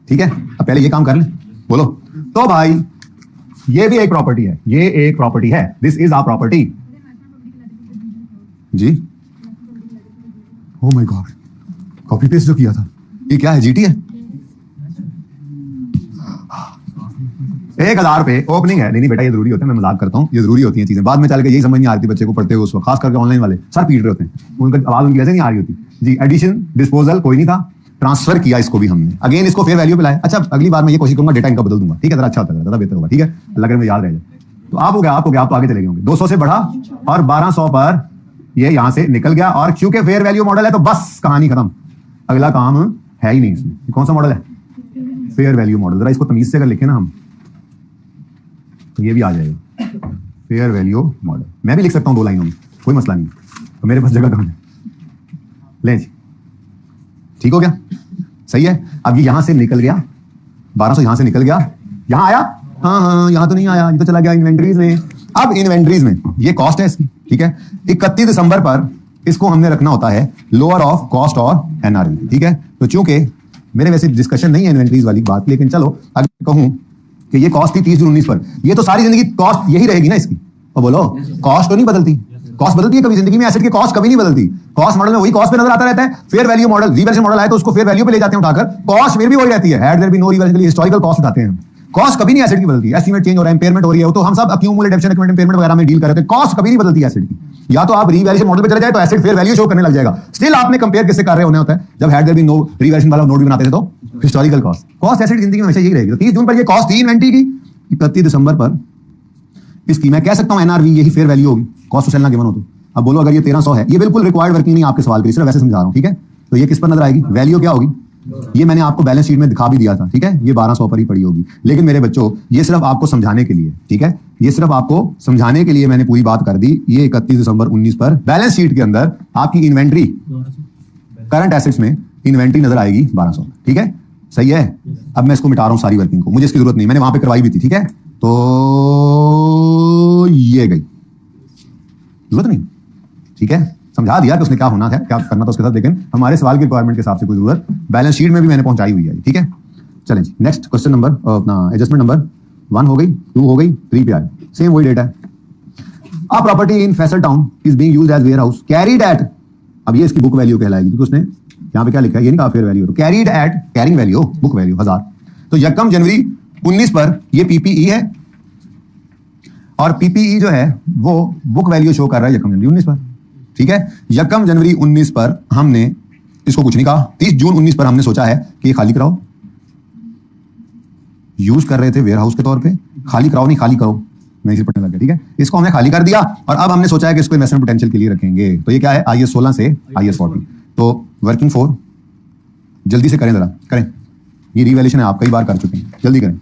ठीक है। अब पहले ये काम कर ले, बोलो। तो भाई ये भी एक प्रॉपर्टी है, ये एक प्रॉपर्टी है, दिस इज आवर प्रॉपर्टी जी। Oh my god, copy paste जो किया था, ये क्या है? जीटी है। 1000 पे ओपनिंग है। नहीं बेटा ये जरूरी होता है, मैं मजाक करता हूं, ये जरूरी होती है चीजें, बाद में चल के यही समझ नहीं आ रही बच्चे को पढ़ते हुए उस वक्त, खास करके ऑनलाइन वाले सर पीट रहे होते हैं, उनका आवाज उनकी वैसे नहीं आ रही होती जी। एडिशन डिस्पोजल कोई नहीं था, ट्रांसफर किया इसको भी हमने, अगेन इसको फेयर वैल्यू पे लाया। अच्छा अगली बार मैं ये कोशिश करूंगा डेटा इनका बदल दूंगा, ठीक है, जरा अच्छा होता है, ज्यादा बेहतर होगा, ठीक है, अल्लाह करे मुझे याद रह जाए। तो आप हो गया आप तो आगे चले गए, 200 से बढ़ा और 1200 पर ये यहां से निकल गया, और क्योंकि फेयर वैल्यू मॉडल है तो बस कहानी खत्म, अगला काम है ही नहीं इसमें। कौन सा मॉडल है? Fair value model. जरा इसको तमीज से अगर लिखे ना हम, तो ये भी आ जाएगा फेयर वैल्यू मॉडल। मैं भी लिख सकता हूं 2 लाइनों में, कोई मसला नहीं, तो मेरे पास जगह कम है। ले जी, ठीक हो गया, सही है। अब ये यहां से निकल गया, 1200 यहां से निकल गया, यहां आया, हाँ यहां तो नहीं आया, ये तो चला गया इन्वेंट्रीज में। अब इन्वेंट्रीज में ये कॉस्ट है इसकी, ठीक है। 31 दिसंबर पर इसको हमने रखना होता है लोअर ऑफ कॉस्ट और एनआरवी, ठीक है। तो चूंकि मेरे वैसे डिस्कशन नहीं है इन्वेंट्रीज वाली बात, लेकिन चलो अगर कहूं कि ये कॉस्ट थी 30 जून 19 पर, ये तो सारी जिंदगी कॉस्ट यही रहेगी ना इसकी। तो बोलो कॉस्ट तो नहीं बदलती, कॉस्ट बदलती है कभी जिंदगी में? एसेट की कॉस्ट कभी नहीं बदलती, कॉस्ट मॉडल में वही कॉस्ट पे नजर आता रहता है। Fair value model, reversion model आए तो उसको फेयर वैल्यू पे ले जाते हैं उठाकर, कॉस्ट फिर भी वही रहती है। Had there been no reversion के लिए हिस्टोरिकल कॉस्ट उठाते हैं, कॉस्ट कभी नहीं एसेट की बदलती। एस्टीमेट चेंज हो रहा है, इंपेयरमेंट हो रही है, तो हम सब एक्यूमुलेट डेप्रिसिएशन इम्पेयरमेंट वगैरह में डील कर रहे थे, कॉस्ट कभी नहीं बदलती एसेट की। या तो आप रिवैल्यूएशन मॉडल पे चले जाए तो एसेट फेयर वैल्यू शो करने लग जाएगा, स्टिल आपने कंपेयर किससे कर रहे होने होता है? जब had there been no revaluation वाला नोट भी बनाते थे तो हिस्टोरिकल कॉस्ट, कॉस्ट एसेट जिंदगी में हमेशा यही रहेगी। तो 30 जून पर ये कॉस्ट थी इन्वेंट्री की, 31 दिसंबर पर इसकी मैं कह सकता हूं एनआरवी यही फेयर वैल्यू होगी, कॉस्ट टू सेल ना गिवन हो तो। अब बोलो अगर ये 1300 है, ये बिल्कुल रिक्वायर्ड वर्किंग नहीं आपके सवाल के लिए, सिर्फ वैसे समझा रहा हूं, ठीक है। तो ये किस पर नजर आएगी? वैल्यू क्या होगी? ये मैंने आपको बैलेंस शीट में दिखा भी दिया था, ठीक है, ये 1200 पर ही पड़ी होगी। लेकिन मेरे बच्चों ये सिर्फ आपको समझाने के लिए, ठीक है, ये सिर्फ आपको समझाने के लिए मैंने पूरी बात कर दी। ये 31 दिसंबर 19 पर बैलेंस शीट के अंदर आपकी इन्वेंट्री, करंट एसेट्स में इन्वेंट्री नजर आएगी 1200, ठीक है, सही है। अब मैं इसको मिटा रहा हूं सारी वर्किंग को, मुझे इसकी जरूरत नहीं, मैंने वहां पे करवाई भी थी, ठीक है। तो ये गई, जरूरत नहीं, ठीक है, समझा दिया कि उसने क्या होना था, क्या करना था उसके साथ, लेकिन हमारे सवाल की रिक्वायरमेंट के हिसाब से कोई जरूरत बैलेंस शीट में भी मैंने पहुंचाई हुई है। ठीक है, चलें जी नेक्स्ट क्वेश्चन नंबर अपना एडजस्टमेंट नंबर 1 हो गई, 2 हो गई, 3 पे आए, सेम वही डेटा है। A property in Faisal Town is being used as warehouse carried at, अब ये इसकी बुक वैल्यू कहलाएगी क्योंकि उसने यहाँ पे क्या लिखा है, ये नहीं कहा फेयर वैल्यू, तो carried at carrying value book value 1000। तो यकम जनवरी 19 पर ये पीपीई है और पीपीई जो है वो बुक वैल्यू शो कर रहा है यकम जनवरी 19 पर। ठीक है, यकम जनवरी 19 पर हमने इसको कुछ नहीं कहा, 30 जून 19 पर हमने सोचा है कि ये खाली कराओ, यूज कर रहे थे वेयर हाउस के तौर पे, खाली कराओ नहीं खाली करो, नहीं सिर्फ पढ़ने लग गया। ठीक है, इसको हमने खाली कर दिया और अब हमने सोचा है कि इसको इन्वेस्टमेंट पोटेंशियल के लिए रखेंगे। तो ये क्या है, IS 16 से IS 40। तो वर्किंग फॉर, जल्दी से करें, जरा करें, ये रिवैल्यूएशन है, आप कई बार कर चुके हैं, जल्दी करें।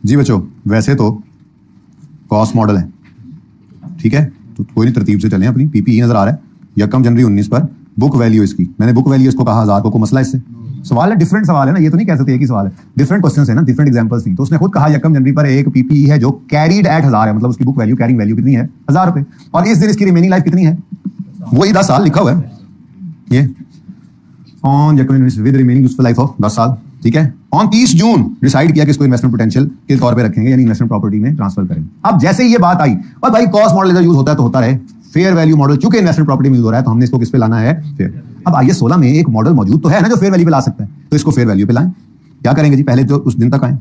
जी बच्चों, वैसे तो कॉस्ट मॉडल है, ठीक है, तो कोई नहीं, तरतीब से चलें अपनी। पीपीई नजर आ रहा है यकम जनवरी 19 पर, बुक वैल्यू इसकी, मैंने बुक वैल्यू इसको कहा 1000 को मसला इससे सवाल है, डिफरेंट सवाल है ना, ये तो नहीं कह सकते एक ही सवाल है, डिफरेंट क्वेश्चंस है ना, डिफरेंट एग्जांपल्स थी। तो उसने खुद कहा यकम जनवरी पर एक पीपीई है जो कैरीड एट 1000 है, मतलब उसकी बुक वैल्यू कैरिंग वैल्यू कितनी है 1000 रुपए, और इस दिन इसकी रिमेनिंग लाइफ कितनी है, वही 10 साल लिखा हुआ है, ये ऑन यकम with remaining useful life of 10 साल। ठीक है, ऑन 30 जून डिसाइड किया कि इसको इन्वेस्टमेंट पोटेंशियल के तौर पे रखेंगे, यानी इन्वेस्टमेंट प्रॉपर्टी में ट्रांसफर करेंगे। अब जैसे ही ये बात आई, और भाई कॉस्ट मॉडल यूज होता है तो होता रहे, फेयर वैल्यू मॉडल चूंकि इन्वेस्टमेंट प्रॉपर्टी में यूज हो रहा है तो हमने इसको किस पे लाना है, फेयर। अब IS 16 में एक मॉडल मौजूद तो है ना जो फेयर वैल्यू पे ला सकता है, तो इसको फेयर वैल्यू पे लाएं। क्या करेंगे जी, पहले तो उस दिन तक आए,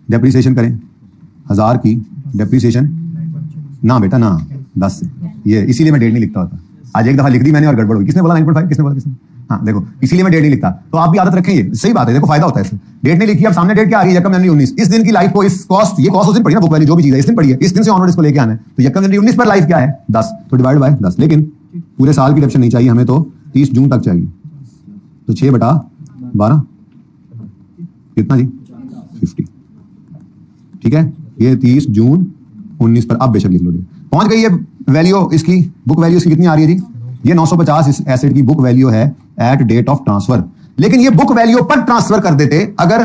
डेप्रीसिएशन करें, 1000 की डेप्रीसिएशन ना बेटा ना 10 से, ये इसीलिए मैं डेट नहीं लिखता होता, आज एक दफा लिख दी मैंने और गड़बड़ हुई। किसने बोला 9.5, किसने बोला, किसने, हाँ देखो, इसीलिए मैं डेट नहीं लिखता, तो आप भी आदत रखें, ये सही बात है, देखो फायदा होता है इससे। डेट नहीं लिखी, अब सामने डेट क्या आ रही है, यकम जनवरी 19, इस दिन की लाइफ को, इस कॉस्ट, ये कॉस्ट उस दिन पड़ी ना, बुक वैल्यू जो भी चीज है इस दिन पड़ी है, इस दिन से ऑनवर्ड इसको लेके आना है, तो यकम जनवरी 19 पर लाइफ क्या है 10, तो डिवाइड बाय 10। लेकिन पूरे साल की डेप्शन नहीं चाहिए हमें, तो 30 जून तक चाहिए, तो 6/12 कितना जी 50। ठीक है, ये 30 जून 19 पर, अब बेशक लिख लो, पहुंच गई ये वैल्यू, इसकी बुक वैल्यू इसकी कितनी आ रही है जी, ये 950 इस एसेट की बुक वैल्यू है एट डेट ऑफ ट्रांसफर। लेकिन ये बुक वैल्यू पर ट्रांसफर कर देते अगर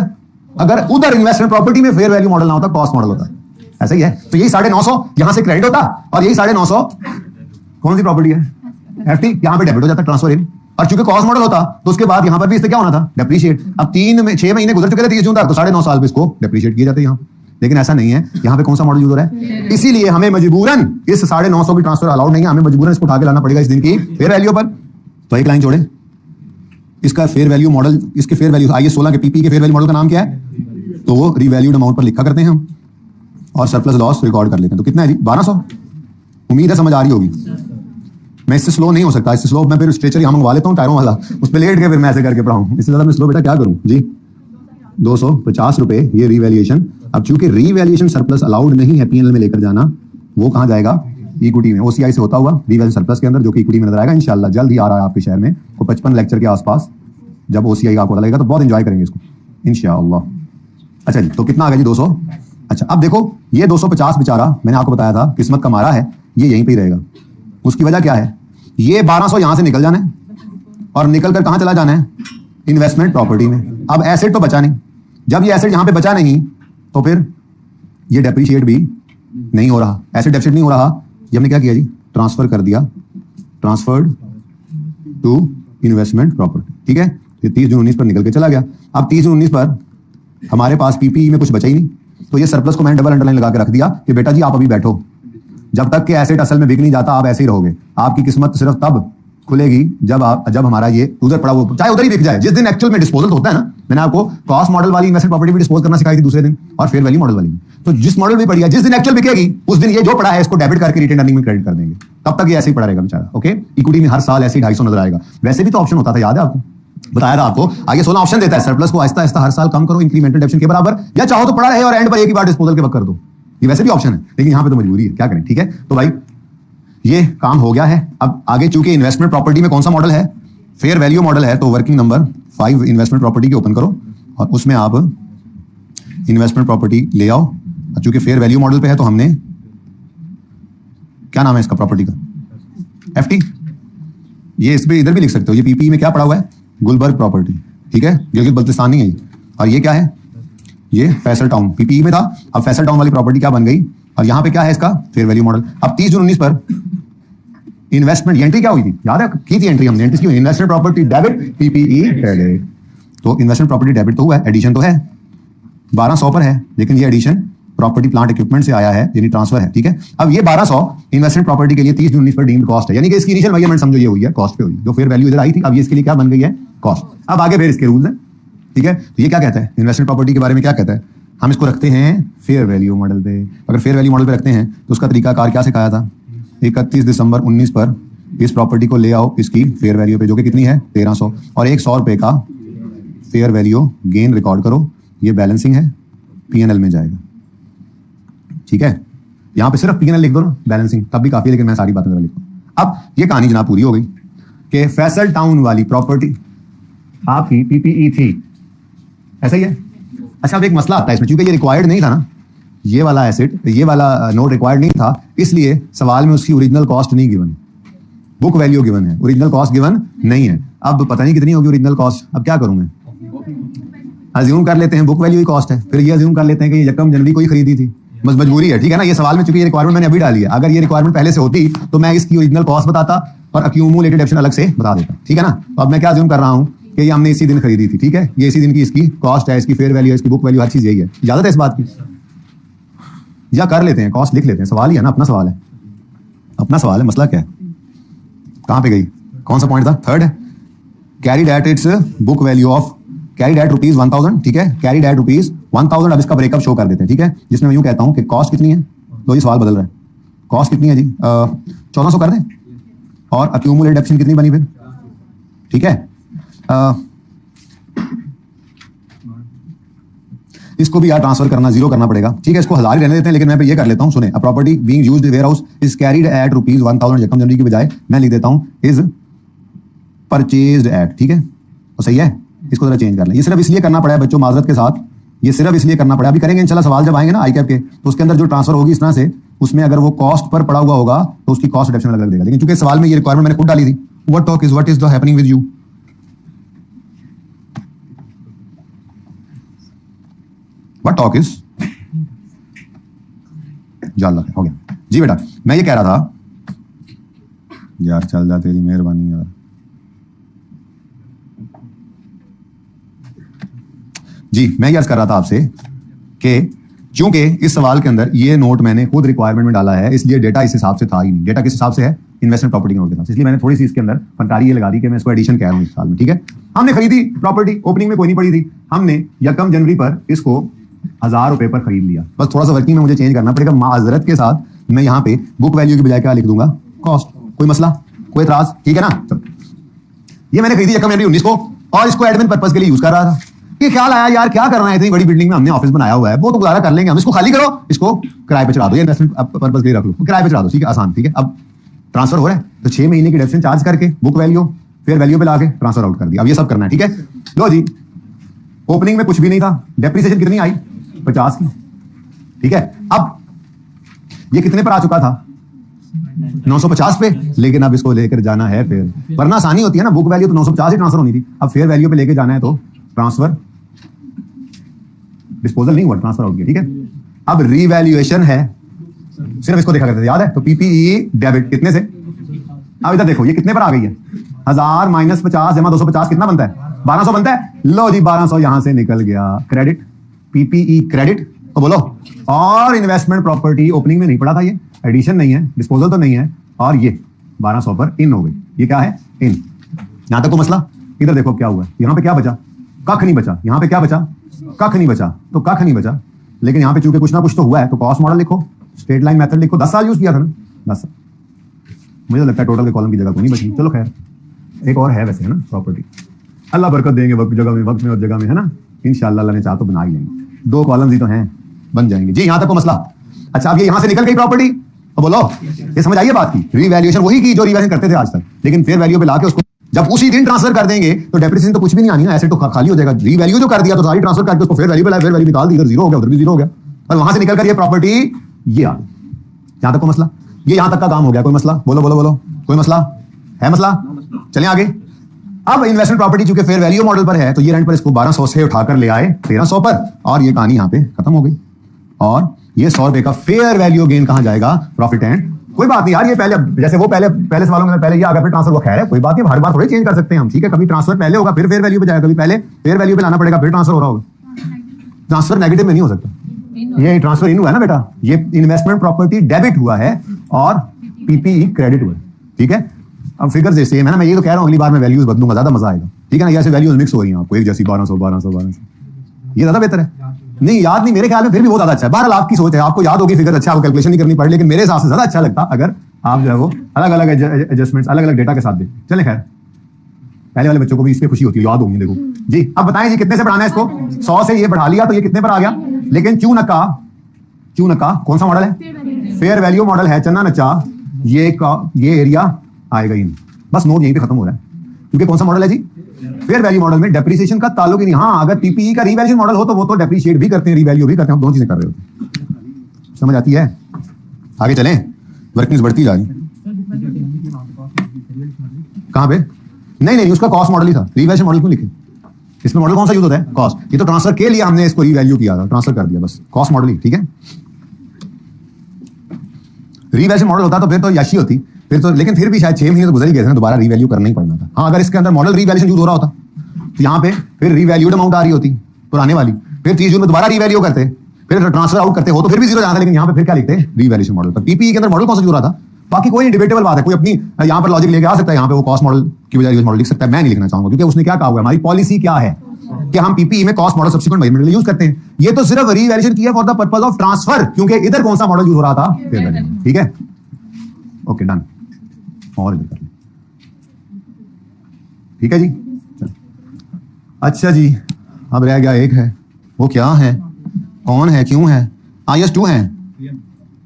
उधर इन्वेस्टमेंट प्रॉपर्टी में फेयर वैल्यू मॉडल ना होता, कॉस्ट मॉडल होता, ऐसा ही है। तो यही 950 यहां से क्रेडिट होता और यही 950 कौन सी प्रॉपर्टी है, एफटी, यहां पे डेबिट हो जाता ट्रांसफर इन, और चूंकि कॉस्ट मॉडल होता तो उसके बाद यहां पर भी इससे क्या होना था, डेप्रीशिएट। अब 6 महीने गुजर चुके थे 30 जून तक, तो 9.5 साल पे इसको डेप्रीशिएट किए जाते यहाँ, लेकिन ऐसा नहीं है, यहाँ पे कौन सा मॉडल यूज हो रहा है, इसीलिए हमें मजबूरन इस 950 की ट्रांसफर अलाउड नहीं है, हमें मजबूरन इसको उठा के लाना पड़ेगा इस दिन की फेयर वैल्यू पर। तो एक लाइन छोड़े, इसका फेयर वैल्यू मॉडल, इसके फेयर वैल्यू IS 16 के पीपी के फेयर वैल्यू मॉडल का नाम क्या है, तो वो रिवैल्यूड अमाउंट पर लिखा करते हैं हम, और सरप्लस लॉस रिकॉर्ड कर लेते हैं। तो कितना है जी 1200, उम्मीद है समझ आ रही होगी। मैं इससे स्लो नहीं हो सकता, इससे स्लो मैं फिर स्ट्रेचर यहाँ मंगवा लेता हूँ टायरों वाला, उस पर लेट के फिर मैं ऐसे करके पढ़ाऊँ, इससे ज्यादा मैं स्लो बेटा क्या करूँ जी। 250 रुपए ये रिवैल्यूएशन। अब चूंकि रिवैल्यूएशन सरप्लस अलाउड नहीं है पीएनएल में लेकर जाना, वो कहाँ जाएगा, इक्विटी में, OCI से होता हुआ रिवैल्यूएशन सरप्लस के अंदर, जो कि इक्विटी में नजर आएगा इंशाल्लाह, जल्द ही आ रहा है आपके शहर में, वो 55 लेक्चर के आसपास जब OCI का आपको लगेगा तो बहुत एंजॉय करेंगे इसको इंशाल्लाह। अच्छा जी, तो कितना आ गया जी 200। अच्छा अब देखो ये 250 बेचारा, मैंने आपको बताया था किस्मत का मारा है, ये यहीं पे ही रहेगा। उसकी वजह क्या है, ये 1200 यहां से निकल जाना है और निकल कर कहां चला जाना है, इन्वेस्टमेंट प्रॉपर्टी में। अब एसेट तो बचा नहीं, जब ये एसेट यहां पे बचा नहीं तो फिर ये डेप्रीशिएट भी नहीं हो रहा, एसेट डेप्रिशिएट नहीं हो रहा, ये हमने क्या किया जी, ट्रांसफर कर दिया, ट्रांसफर्ड टू इन्वेस्टमेंट प्रॉपर्टी। ठीक है, ये 30 जून 19 पर निकल के चला गया। अब 30 जून 19 पर हमारे पास पीपीई में कुछ बचा ही नहीं, तो ये सरप्लस को मैंने डबल अंडरलाइन लगा के रख दिया कि बेटा जी आप अभी बैठो, जब तक कि एसेट असल में बिक नहीं जाता आप ऐसे ही रहोगे, आपकी किस्मत सिर्फ तब खुलेगी जब हमारा ये उधर पड़ा, वो चाहे उधर ही बिक जाए, जिस दिन एक्चुअल में डिस्पोजल होता है ना। मैंने आपको कॉस्ट मॉडल वाली इन्वेस्टमेंट प्रॉपर्टी भी डिस्पोज करना सिखाई थी दूसरे दिन, और फेयर वैल्यू मॉडल वाली। तो जिस मॉडल भी पड़ी है, जिस दिन एक्चुअल बिकेगी उस दिन ये जो पड़ा है इसको डेबिट करके रिटेन अर्निंग में क्रेडिट कर देंगे, तब तक ये ऐसे ही पड़ा रहेगा बेचारा। ओके, इक्विटी में हर साल ऐसे ही 250 नजर आएगा। वैसे भी तो ऑप्शन होता था, याद है आपको, बताया था आपको। आगे 16 ऑप्शन देता है, सरप्लस को आहिस्ता आहिस्ता हर साल कम करो इंक्रीमेंटल डेप्शन के बराबर, या चाहो तो पड़ा रहे और एंड पर एक ही बार डिस्पोजल के वक्त कर दो। ये वैसे भी ऑप्शन है, लेकिन यहां पे तो मजबूरी है, क्या करें। ठीक है, तो भाई ये काम हो गया है। अब आगे चूंकि इन्वेस्टमेंट प्रॉपर्टी में कौन सा मॉडल है, फेयर वैल्यू मॉडल है, तो वर्किंग नंबर 5 इन्वेस्टमेंट प्रॉपर्टी के ओपन करो और उसमें आप इन्वेस्टमेंट प्रॉपर्टी ले आओ। चूंकि फेयर वैल्यू मॉडल पे है तो हमने, क्या नाम है इसका प्रॉपर्टी का, एफटी। ये इस पे इधर भी लिख सकते हो, ये पीपी में क्या पड़ा हुआ है, गुलबर्ग प्रॉपर्टी। ठीक है, गिलगित बल्तिस्तान नहीं है ये। और ये क्या है, ये फैसल टाउन पीपी में था, अब फैसल टाउन वाली प्रॉपर्टी क्या बन गई। और यहां पे क्या है इसका फेयर वैल्यू मॉडल। अब 30 जून 19 पर इन्वेस्टमेंट एंट्री क्या हुई थी, याद है, की थी एंट्री हमने, एंट्री क्यों, investment property debit PPE credit. तो इन्वेस्टमेंट प्रॉपर्टी डेबिट तो हुआ है, एडिशन तो है 1200 पर है, लेकिन ये एडिशन प्रॉपर्टी प्लांट इक्विपमेंट से आया है, यानी ट्रांसफर है। ठीक है, अब ये 1200 इन्वेस्टमेंट प्रॉपर्टी के लिए 30 जून 19 पर डीम्ड कॉस्ट है, यानी कि इसकी इनिशियल मेजरमेंट समझो ये हुई है, कॉस्ट पे हुई, जो फेयर वैल्यू इधर आई थी, अब ये इसके लिए क्या बन गई है, कॉस्ट। अब आगे फिर इसके रूल्स हैं। ठीक है, तो ये क्या कहता है इन्वेस्टमेंट प्रॉपर्टी के बारे में, क्या कहता है, हम इसको रखते हैं फेयर वैल्यू मॉडल पे। अगर फेयर वैल्यू मॉडल पे रखते हैं तो उसका तरीकाकार क्या सिखाया था, 31 दिसंबर 19 पर इस प्रॉपर्टी को ले आओ इसकी फेयर वैल्यू पे, जो कि कितनी है 1300, और 100 रुपए का फेयर वैल्यू गेन रिकॉर्ड करो। ये बैलेंसिंग है, पीएनएल में जाएगा। ठीक है, यहां पे सिर्फ पीएनएल लिख दो ना, बैलेंसिंग तब भी काफी है, लेकिन मैं सारी बातें लिखूँ। अब ये कहानी जनाब पूरी हो गई कि फैसल टाउन वाली प्रॉपर्टी आपकी पीपीई थी, ऐसा ही है। अच्छा, अब एक मसला आता है इसमें, क्योंकि ये रिक्वायर्ड नहीं था ना, ये वाला एसेट, ये वाला नोट रिक्वायर्ड नहीं था, इसलिए सवाल में उसकी ओरिजिनल कॉस्ट नहीं गिवन, बुक वैल्यू गिवन है, ओरिजिनल कॉस्ट गिवन नहीं है। अब पता नहीं कितनी होगी ओरिजिनल कॉस्ट, अब क्या करूं मैं, अज्यूम कर लेते हैं बुक वैल्यू ही कॉस्ट है, फिर ये अज्यूम कर लेते हैं कि ये यकम जनवरी को ही खरीदी थी, बस मजबूरी है। ठीक है ना, ये सवाल में चूंकि ये रिक्वायरमेंट मैंने अभी डाली है, अगर ये रिक्वायरमेंट पहले से होती तो मैं इसकी ओरिजिनल कॉस्ट बताता और अक्यूमुलेटेड ऑप्शन अलग से बता देता। ठीक है ना, तो अब मैं क्या अज्यूम कर रहा हूं कि ये हमने इसी दिन खरीदी थी। ठीक है, ये इसी दिन की इसकी कॉस्ट है, इसकी फेयर वैल्यू है, इसकी बुक वैल्यू, हर चीज यही है। इजाजत है इस बात की, या कर लेते हैं, कॉस्ट लिख लेते हैं, सवाल ही है ना, अपना सवाल है, अपना सवाल है, मसला क्या है, कहां पे गई, कौन सा पॉइंट था, थर्ड है, carried at its book value of, carried at ₹1000। ठीक है, कैरीड एट ₹1000। अब इसका ब्रेकअप शो कर देते हैं। ठीक है, जिसमें मैं यूं कहता हूं कि कॉस्ट कितनी है, तो ये सवाल बदल रहा है, कॉस्ट कितनी है जी, 1400 कर दें, और अक्यूमुलेटेड ऑप्शन कितनी बनी फिर। ठीक है, इसको भी यार ट्रांसफर करना, जीरो करना पड़ेगा। ठीक है, इसको 1000 ही रहने देते हैं, लेकिन मैं पे ये कर लेता हूं, सुने, a property being used warehouse is carried at ₹1000 यकम जनवरी की बजाय मैं लिख देता हूं इज परचेज्ड एट। ठीक है, तो सही है, इसको जरा चेंज कर लें। ये सिर्फ इसलिए करना पड़ा है बच्चों, माजरत के साथ, ये सिर्फ इसलिए करना पड़ा, अभी करेंगे इंशाल्लाह, सवाल जब आएंगे ना आई कैप के, तो उसके अंदर जो ट्रांसफर होगी इस तरह से, उसमें अगर वो कॉस्ट पर पड़ा हुआ होगा तो उसकी कॉस्ट रिडक्शन अलग देगा। लेकिन चूंकि सवाल में ये रिक्वायरमेंट मैंने खुद डाली थी, what is the happening with you, what talk is, जाला हो गया जी बेटा। मैं ये कह रहा था यार, चल जा, तेरी मेहरबानी यार जी। मैं ये अर्ज कर रहा था आपसे कि चूंकि इस सवाल के अंदर ये नोट मैंने खुद रिक्वायरमेंट में डाला है, इसलिए डेटा इस हिसाब से था ही नहीं। डेटा किस हिसाब से है, इन्वेस्टमेंट प्रॉपर्टी के नोट के हिसाब से, इसलिए मैंने थोड़ी सी इसके अंदर फनकारी ये लगा दी कि मैं इसको एडिशन कह रहा हूं इस साल में। ठीक है, हमने खरीदी प्रॉपर्टी, ओपनिंग में कोई नहीं पड़ी थी, हमने यकम जनवरी पर इसको 1000 रुपए पर खरीद लिया। बस थोड़ा सा वर्किंग में मुझे चेंज करना पड़ेगा, माजरत के साथ मैं यहाँ पे बुक वैल्यू की बजाय क्या लिख दूंगा, कॉस्ट। कोई मसला, कोई एतराज, ठीक है ना। चलो, ये मैंने खरीदी यकम जनवरी 19 को, और इसको एडमिन पर्पस के लिए यूज कर रहा था। ये ख्याल आया यार, क्या करना है, इतनी बड़ी बिल्डिंग में हमने ऑफिस बनाया हुआ है, वो तो गुजारा कर लेंगे हम, इसको खाली करो, इसको किराए पे चढ़ा दो, ये इन्वेस्टमेंट पर्पस के लिए रख लो, किराए पे चढ़ा दो। ठीक है, आसान। ठीक है, अब ट्रांसफर हो रहा है तो 6 महीने की डेप्शन चार्ज करके बुक वैल्यू फेयर वैल्यू पे लाके ट्रांसफर आउट कर दिया। अब ये सब करना है। ठीक है, लो जी, ओपनिंग में कुछ भी नहीं था, डेप्रिसिएशन कितनी आई, 50 की। ठीक है, अब ये कितने पर आ चुका था, 950 पे, लेकिन अब इसको लेकर जाना है फिर, वरना आसानी होती है ना, बुक वैल्यू तो 950 ही ट्रांसफर होनी थी, अब फेयर वैल्यू पे लेके जाना है तो ट्रांसफर, डिस्पोजल नहीं हुआ, ट्रांसफर आउट किया। ठीक है, अब रीवैल्यूएशन है, सिर्फ इसको देखा करते थे, याद है, तो पीपीई डेबिट कितने से, अब इधर देखो ये कितने पर आ गई है, 1000 माइनस 50 जमा 250 कितना बनता है, 1200 बनता है। लो जी, 1200 यहां से निकल गया, क्रेडिट, पीपीई क्रेडिट। तो बोलो, और इन्वेस्टमेंट प्रॉपर्टी ओपनिंग में नहीं पड़ा था, ये एडिशन नहीं है, डिस्पोजल तो नहीं है, और ये 1200 पर इन हो गई। ये क्या है, इन। यहां तक को मसला। इधर देखो क्या हुआ, यहां पे क्या बचा, कख नहीं बचा, यहां पे क्या बचा, कख नहीं बचा, तो कख नहीं बचा, लेकिन यहां पे चूंकि कुछ ना कुछ तो हुआ है, तो कॉस्ट मॉडल लिखो, स्ट्रेट लाइन मेथड लिखो, 10 साल यूज किया था ना, 10 साल। मुझे लगता है टोटल के कॉलम की जगह तो नहीं बची। चलो खैर, एक और है वैसे, है ना प्रॉपर्टी, अल्लाह बरकत देंगे वक्त में और जगह में, है ना, इंशाल्लाह अल्लाह ने चाहा तो बना ही लेंगे। 2 कॉलम्स ही तो हैं, बन जाएंगे जी। यहां तक को मसला। अच्छा, अब ये यहां से निकल गई प्रॉपर्टी, तो बोलो ये समझ आइए बात की। रीवैल्यूएशन वही की जो रीवैल्यूएशन करते थे आज तक, लेकिन फेयर वैल्यू पे लाके उसको जब उसी दिन ट्रांसफर कर देंगे तो डेप्रिसिएशन तो कुछ भी नहीं आनी ना, ऐसे तो खाली हो जाएगा। रीवैल्यू जो कर दिया तो सारी ट्रांसफर करके उसको फेयर वैल्यू पे लाए, फेयर वैल्यू निकाल दी, इधर जीरो हो गया, उधर भी जीरो हो गया, और वहां से निकल कर ये प्रॉपर्टी ये आ गई। यहां तक को मसला, ये यहां तक का काम हो गया। कोई मसला? बोलो बोलो बोलो, कोई मसला है? मसला चलें आगे। अब इन्वेस्टमेंट प्रॉपर्टी चूंकि फेयर वैल्यू मॉडल पर है तो ये रेंट पर इसको 1200 से उठाकर ले आए 1300 पर, और ये कहानी यहां पे खत्म हो गई। और ये 100 रुपए का फेयर वैल्यू गेन कहां जाएगा? Profit and. कोई बात नहीं यार, ये पहले जैसे वो पहले सवालों में पहले ये आगे फिर ट्रांसफर, वो खैर है, कोई बात नहीं, हर बार थोड़ी चेंज कर सकते हैं हम, ठीक है। कभी ट्रांसफर पहले होगा फिर फेयर वैल्यू पे जाएगा, कभी पहले फेयर वैल्यू पे लाना पड़ेगा फिर ट्रांसफर हो रहा होगा। ट्रांसफर नेगेटिव में नहीं हो सकता, ये ट्रांसफर इन हुआ है ना बेटा, ये इन्वेस्टमेंट प्रॉपर्टी डेबिट हुआ है और पीपीई क्रेडिट हुआ है, ठीक है। अब फिगर जैसे है ना, मैं ये तो कह रहा हूँ अगली बार मैं वैल्यूज बदलूंगा, ज्यादा मजा आएगा, ठीक है ना। ऐसे वैल्यूज मिक्स हो रही हैं आपको एक जैसी 1200 ये ज्यादा बेहतर है। नहीं याद नहीं, मेरे ख्याल में फिर भी बहुत ज्यादा अच्छा है। बहरहाल आपकी सोच है, आपको याद होगी फिगर, अच्छा आपको कैलकुलेशन नहीं करनी पड़ी, लेकिन मेरे हिसाब से ज्यादा अच्छा लगता अगर आप जो है वो अलग अलग एडजस्टमेंट्स अलग अलग डेटा के साथ दें। चले खैर, पहले वाले बच्चों को भी इस पे खुशी होती है, याद होगी देखो जी। अब बताएं जी कितने से बढ़ाना है इसको? 100 से ये बढ़ा लिया तो ये कितने पर आ गया? लेकिन क्यों नका कौन सा मॉडल है? फेयर वैल्यू मॉडल है, चन्ना नचा, ये एरिया आएगा ही नहीं, बस नोट यहीं पे खत्म हो रहा है। क्योंकि कौन सा मॉडल है जी? फेयर वैल्यू मॉडल में डेप्रिसिएशन का ताल्लुक ही नहीं। हाँ, अगर पीपीई का रीवैल्यूएशन मॉडल हो तो वो तो डेप्रिशिएट भी करते हैं, रीवैल्यू भी करते हैं, दोनों चीजें कर रहे होते हैं। समझ आती है? आगे चलें, वर्किंग्स बढ़ती जा रही। कहां पे? नहीं, उसका कॉस्ट मॉडल ही था, रीवैल्यूएशन मॉडल क्यों लिखे? इसमें मॉडल कौन सा यूज होता है? कॉस्ट। ये तो ट्रांसफर के लिए हमने इसको रीवैल्यू किया था, ट्रांसफर कर दिया, बस कॉस्ट मॉडल ही, ठीक है। रीवैल्यूएशन मॉडल होता तो फिर तो याशी होती, फिर तो, लेकिन फिर भी शायद 6 महीने तो गुजर ही गए थे, दोबारा रीवैल्यू करना ही पड़ना था। हाँ, अगर इसके अंदर मॉडल रीवैल्यूएशन यूज हो रहा होता तो यहाँ पे फिर रीवैल्यूड अमाउंट आ रही होती पुराने वाली, फिर 30 जून में दोबारा रीवैल्यू करते, फिर ट्रांसफर आउट करते हो तो फिर भी जीरो जाता, लेकिन यहाँ पे फिर क्या लिखते हैं? Revaluation model. पर पीपीई के अंदर मॉडल कौन सा यूज हो रहा था? बाकी कोई डिबेटेबल बात है, कोई अपनी यहाँ पर लॉजिक लेके आ सकता है, यहाँ पे वो कॉस्ट मॉडल की बजाय यूज मॉडल लिख सकता है। मैं नहीं लिखना चाहूंगा क्योंकि उसने क्या कहा हुआ है, हमारी पॉलिसी क्या है कि हम पीपीई में cost model subsequent measurement use करते हैं। ये तो सिर्फ रीवैल्यूएशन किया for the purpose of transfer, क्योंकि इधर कौन सा मॉडल यूज हो रहा था? फेयर वैल्यू, ठीक है। ओके डन, और इधर कर लें, ठीक है जी। चल अच्छा जी, अब रह गया एक है, वो क्या है, कौन है, क्यों है? IS2 है,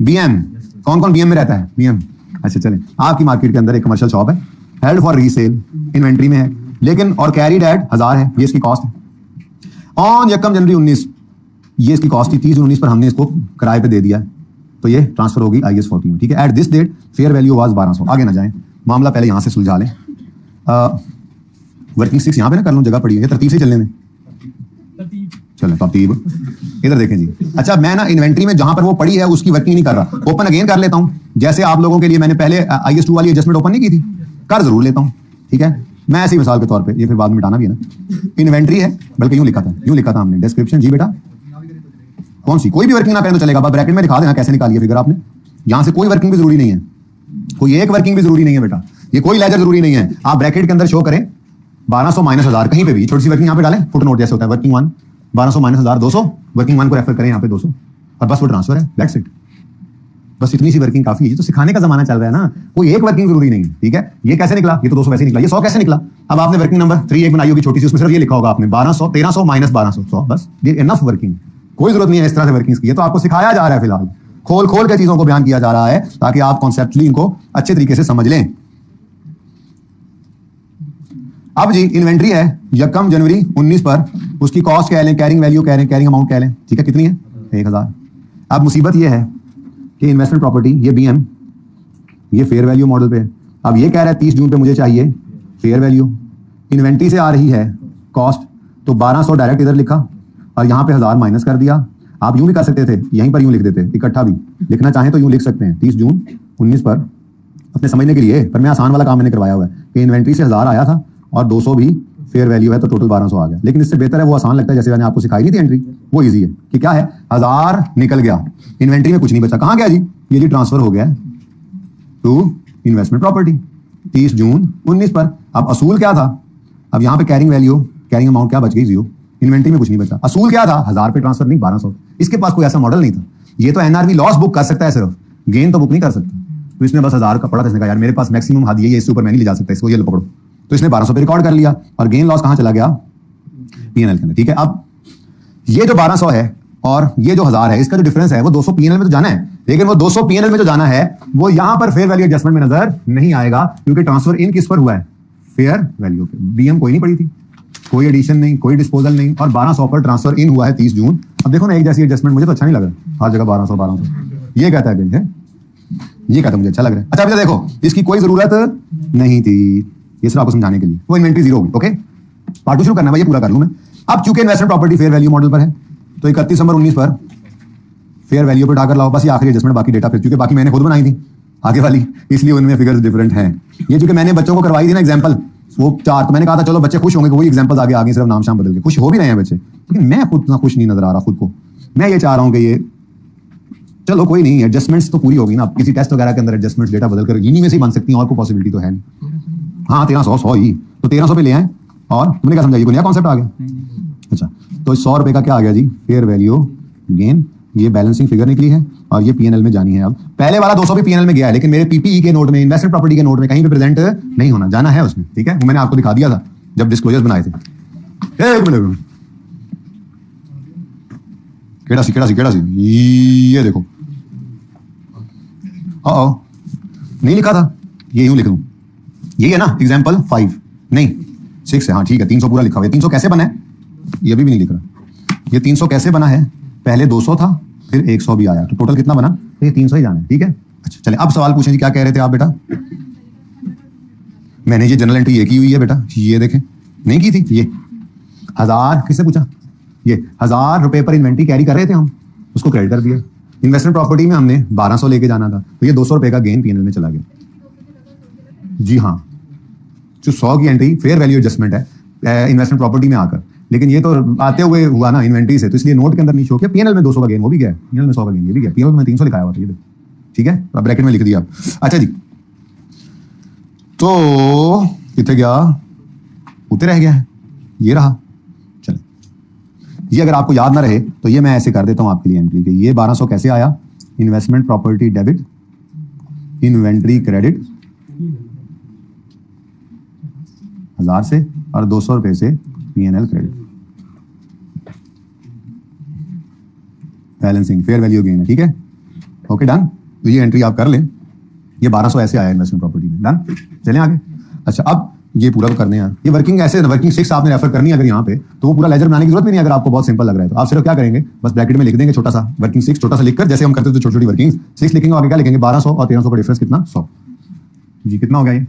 BM। कौन कौन BM में रहता है? BM। अच्छा चलें, आपकी मार्केट के अंदर एक कमर्शियल शॉप है, हेल्ड फॉर रीसेल, इन्वेंट्री में है, लेकिन और कैरीड एट 1000 है, ये इसकी कॉस्ट है। ऑन 1 जनवरी 19 ये इसकी कॉस्ट थी, 30 जून 19 पर हमने इसको किराए पे दे दिया, तो ये ट्रांसफर होगी IS40 में, ठीक है। At this date fair value was 1200। आगे ना जाएं, मामला पहले यहां से सुलझा लें। वर्किंग 6 यहां पे ना कर लूं, जगह पड़ी है, तरतीब से चलने में। चलो तरतीब, इधर देखें जी। अच्छा, मैं ना इन्वेंट्री में जहां पर वो पड़ी है उसकी वर्किंग नहीं कर रहा, ओपन अगेन कर लेता हूं। जैसे आप लोगों के लिए मैंने पहले IS2 वाली एडजस्टमेंट ओपन नहीं की थी, कर जरूर लेता हूं, ठीक है। मैं ऐसी मिसाल के तौर पे, ये फिर बाद में मिटाना भी है ना, इन्वेंट्री है, बल्कि यूं लिखा था हमने डिस्क्रिप्शन जी बेटा, कौन सी, कोई भी वर्किंग ना करें तो चलेगा, ब्रैकेट में दिखा देना कैसे निकालिए फिगर आपने। यहां से कोई वर्किंग भी जरूरी नहीं है, कोई एक वर्किंग भी जरूरी नहीं है बेटा, ये कोई लेजर जरूरी नहीं है। आप ब्रैकेट के अंदर शो करें 1200 माइनस 1000, कहीं पे भी छोटी सी वर्किंग यहाँ पे डालें, फुट नोट जैसे होता है, वर्किंग 1 1200 माइनस 1000 200, वर्किंग 1 को रेफर करें यहाँ पे 200, और बस वो ट्रांसफर है, दैट्स इट। बस इतनी सी वर्किंग काफी है। ये तो सिखाने का जमाना चल रहा है ना, कोई एक वर्किंग जरूरी नहीं है, ठीक है। ये कैसे निकला? ये तो 200 वैसे निकला, ये 100 कैसे निकला? अब आपने वर्किंग नंबर 3 एक बनाई होगी छोटी सी, उसमें सिर्फ ये लिखा होगा आपने 1200 1300 माइनस 1200 100, बस ये इनफ वर्किंग, कोई जरूरत नहीं है इस तरह से वर्किंग की। ये तो आपको सिखाया जा रहा है, फिलहाल खोल खोल के चीजों को बयान किया जा रहा है ताकि आप कॉन्सेप्चुअली इनको अच्छे तरीके से समझ लें। अब जी इन्वेंट्री है 1 जनवरी 19 पर, उसकी कॉस्ट कह लें, कैरिंग वैल्यू कह लें, कैरिंग अमाउंट कह लें, ठीक है, कितनी है? 1000। अब मुसीबत ये है कि इन्वेस्टमेंट प्रॉपर्टी ये BM, ये फेयर वैल्यू मॉडल पे है। अब ये कह रहा है 30 जून पे मुझे चाहिए फेयर वैल्यू, इन्वेंट्री से आ रही है कॉस्ट, तो 1200 डायरेक्ट इधर लिखा और यहाँ पे 1000 माइनस कर दिया। आप यूं भी कर सकते थे, यहीं पर यूं लिख देते, इकट्ठा भी लिखना चाहें तो यूं लिख सकते हैं 30 जून 19 पर, अपने समझने के लिए। पर मैं आसान वाला काम मैंने करवाया हुआ है कि इन्वेंट्री से 1000 आया था और 200 भी फेयर वैल्यू है, तो टोटल 1200 आ गया। लेकिन इससे बेहतर है, वो आसान लगता है, जैसे मैंने आपको सिखाई नहीं थी एंट्री, वो इजी है कि क्या है, 1000 निकल गया, इन्वेंट्री में कुछ नहीं बचा, कहाँ गया जी? ये जी ट्रांसफर हो गया टू इन्वेस्टमेंट प्रॉपर्टी 30 जून 19 पर। अब असूल क्या था? अब यहाँ पे कैरिंग वैल्यू, कैरिंग अमाउंट क्या बच गई? 0। इन्वेंट्री में कुछ नहीं बचा। असूल क्या था? 1000 पे ट्रांसफर नहीं, 1200। इसके पास कोई ऐसा मॉडल नहीं था। ये तो NRV लॉस बुक कर सकता है सिर्फ, गेन तो बुक नहीं कर सकता। तो इसने बस 1000 का पड़ा था, इसने कहा यार मेरे पास मैक्सिमम हद ये, इससे ऊपर मैं नहीं ले जा सकता, इसको ये लो पकड़ो, तो इसने 1200 पे रिकॉर्ड कर लिया और गेन लॉस कहां चला गया, पीएनएल के अंदर। ठीक है, अब ये जो 1200 है और ये जो 1000 है, इसका जो डिफरेंस है वो 200 पीएनएल में तो जाना है, लेकिन वो 200 पीएनएल में जो जाना है वो यहां पर फेयर वैल्यू एडजस्टमेंट में नजर नहीं आएगा, क्योंकि ट्रांसफर इन किस पर हुआ है, फेयर वैल्यू पे। बीएम कोई नहीं पड़ी थी, कोई एडिशन नहीं, कोई डिस्पोजल नहीं, और 1200 पर ट्रांसफर इन हुआ है 30 जून। अब देखो ना, एक जैसी एडजस्टमेंट मुझे तो अच्छा नहीं लग रहा, हर जगह 1200 ये कहता है बिल है, ये कहता मुझे अच्छा लग रहा है। अच्छा, अभी देखो इसकी कोई जरूरत नहीं थी, ये सिर्फ आपको समझाने के लिए। वो इन्वेंट्री जीरो होगी। ओके, पार्ट 2 शुरू करना है, ये पूरा कर लूं मैं। अब चूंकि investment property fair value model पर है, तो 31 दिसंबर 19 पर फेयर वैल्यू पर उठाकर लाओ, बस ये आखिरी एडजस्टमेंट, बाकी डेटा फिर चूंकि बाकी मैंने खुद बनाई थी आगे वाली, इसलिए उनमें फिगर्स डिफरेंट हैं। ये चूंकि मैंने बच्चों को करवाई थी ना एग्जांपल, वो 4, तो मैंने कहा था चलो बच्चे खुश होंगे, वही एग्जांपल्स आगे आगे सिर्फ नाम शाम बदल के खुश हो भी रहे हैं बच्चे, लेकिन मैं खुद ना खुश नहीं नजर आ रहा खुद को। मैं ये चाह रहा हूं कि ये चलो कोई नहीं, एडजस्टमेंट्स तो पूरी होगी ना, किसी टेस्ट वगैरह के अंदर एडजस्टमेंट्स डेटा बदल कर इन्हीं में से ही बन सकती हैं, और कोई पॉसिबिलिटी तो है नहीं। हाँ 1300 ही, तो 1300 पे ले आए, और तुमने क्या समझा, ये कोई नया कॉन्सेप्ट आ गया। अच्छा, तो 100 रुपए का क्या आ गया जी, फेयर वैल्यू गेन, ये बैलेंसिंग फिगर निकली है और ये पीएनएल में जानी है। अब पहले वाला 200 भी पीएनएल में गया है, लेकिन मेरे पीपीई के नोट में, इन्वेस्टमेंट प्रॉपर्टी के नोट में कहीं पे प्रेजेंट नहीं होना, जाना है उसमें। ठीक है, वो मैंने आपको दिखा दिया था जब डिस्क्लोजर्स बनाए थे। एक मिनट, केड़ा सी ये देखो, नहीं लिखा था, ये यूं लिख दूं, यही है ना एग्जांपल 5 नहीं 6 है। हाँ ठीक है, 300 पूरा लिखा हुआ है। 300 कैसे बना है, ये भी नहीं लिख रहा। ये 300 कैसे बना है, पहले 200 था, फिर 100 भी आया, तो टोटल कितना बना, तो ये 300 ही जाना है। ठीक है, अच्छा चले अब सवाल पूछें जी, क्या कह रहे थे आप बेटा। मैंने ये जनरल एंट्री ये की हुई है बेटा, ये देखें, नहीं की थी। ये 1000 किससे पूछा, ये 1000 रुपए पर इन्वेंट्री कैरी कर रहे थे हम, उसको क्रेडिट कर दिया। इन्वेस्टमेंट प्रॉपर्टी में हमने 1200 लेके जाना था, तो ये 200 रुपए का गेन पीएनएल में चला गया। जी हाँ, जो 100 की एंट्री फेयर वैल्यू एडजस्टमेंट है इन्वेस्टमेंट प्रॉपर्टी में आकर, लेकिन ये तो आते हुए हुआ ना इन्वेंट्री से, तो इसलिए नोट के अंदर नहीं शो किया। पीएनएल में 200 का गेन वो भी गया, पीएनएल में 100 का गेन ये भी गया, पीएनएल में 300 लिखाया हुआ था ये। ठीक है, अब ब्रैकेट में लिख दिया। अच्छा जी, तो कितने गया, उतने रह गया है, ये रहा। चले, ये अगर आपको याद ना रहे तो ये मैं ऐसे कर देता हूं आपके लिए एंट्री के। ये 1200 कैसे आया, investment property debit, inventory credit 1000 से, और 200 रुपए से PNL credit, balancing fair value gain है। ठीक है, ओके डन। तो ये एंट्री आप कर लें, ये 1200 ऐसे आया इन्वेस्टमेंट प्रॉपर्टी में। डन, चलें आगे। अच्छा, अब ये पूरा तो करने हैं, ये वर्किंग ऐसे, वर्किंग 6 आपने रेफर करनी है अगर यहाँ पे, तो वो पूरा लेजर बनाने की जरूरत भी नहीं। अगर आपको बहुत सिंपल लग रहा है तो आप सिर्फ क्या करेंगे, बस ब्रैकेट में लिख देंगे छोटा सा वर्किंग 6, छोटा सा लिखकर, जैसे हम करते थे छोटी छोटी वर्किंग 6 लिखेंगे, आगे क्या लिखेंगे 1200 और 1300 का डिफरेंस कितना 100 जी। कितना हो गया ये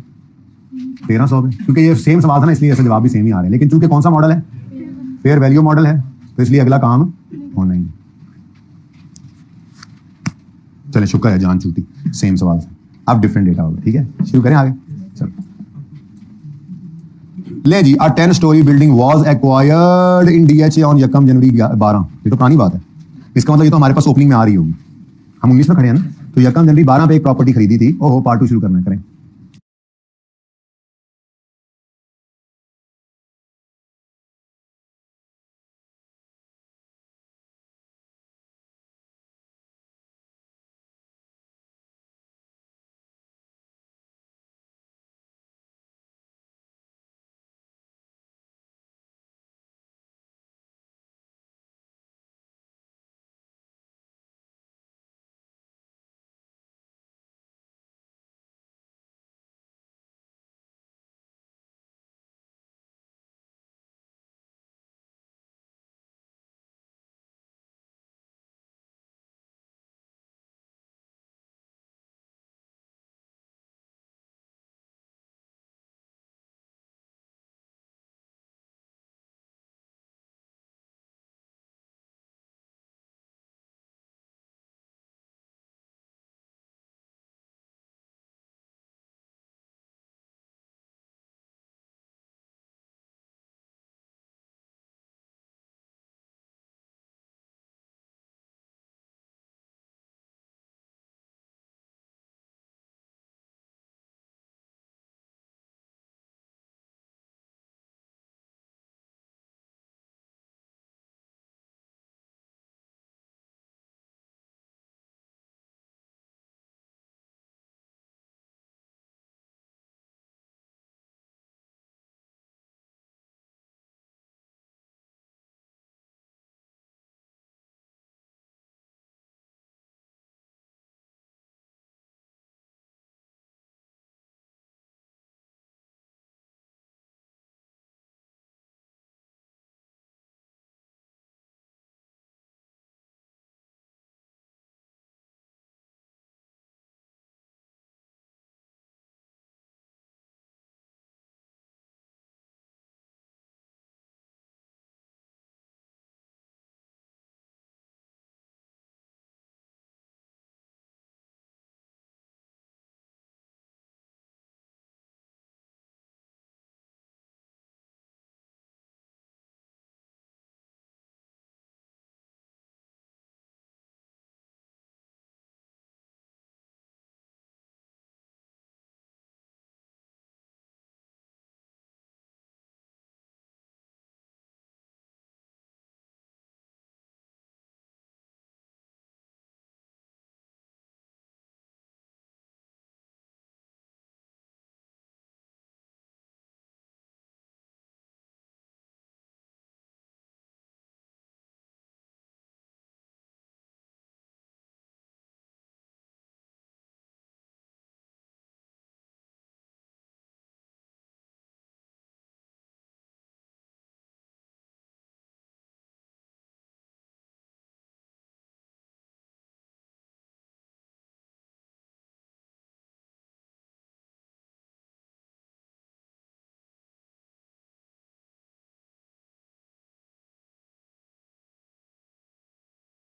1300 में, क्योंकि ये सेम सवाल था ना इसलिए ऐसे जवाब भी सेम ही आ रहे हैं, लेकिन चूंकि कौन सा मॉडल है, फेयर वैल्यू मॉडल है, तो इसलिए अगला काम होना ही। चले, शुक्र है जान छूटी, सेम सवाल से अब डिफरेंट डेटा होगा। ठीक है, शुरू करें आगे। चलो ले जी, अ 10 story building was acquired in DHA on यकम जनवरी 12। ये तो पुरानी बात है, इसका मतलब ये तो हमारे पास ओपनिंग में आ रही होगी, हम 19 में खड़े हैं ना, तो यकम जनवरी 12 पे एक प्रॉपर्टी खरीदी थी। ओहो, पार्ट 2 शुरू करना है, करें।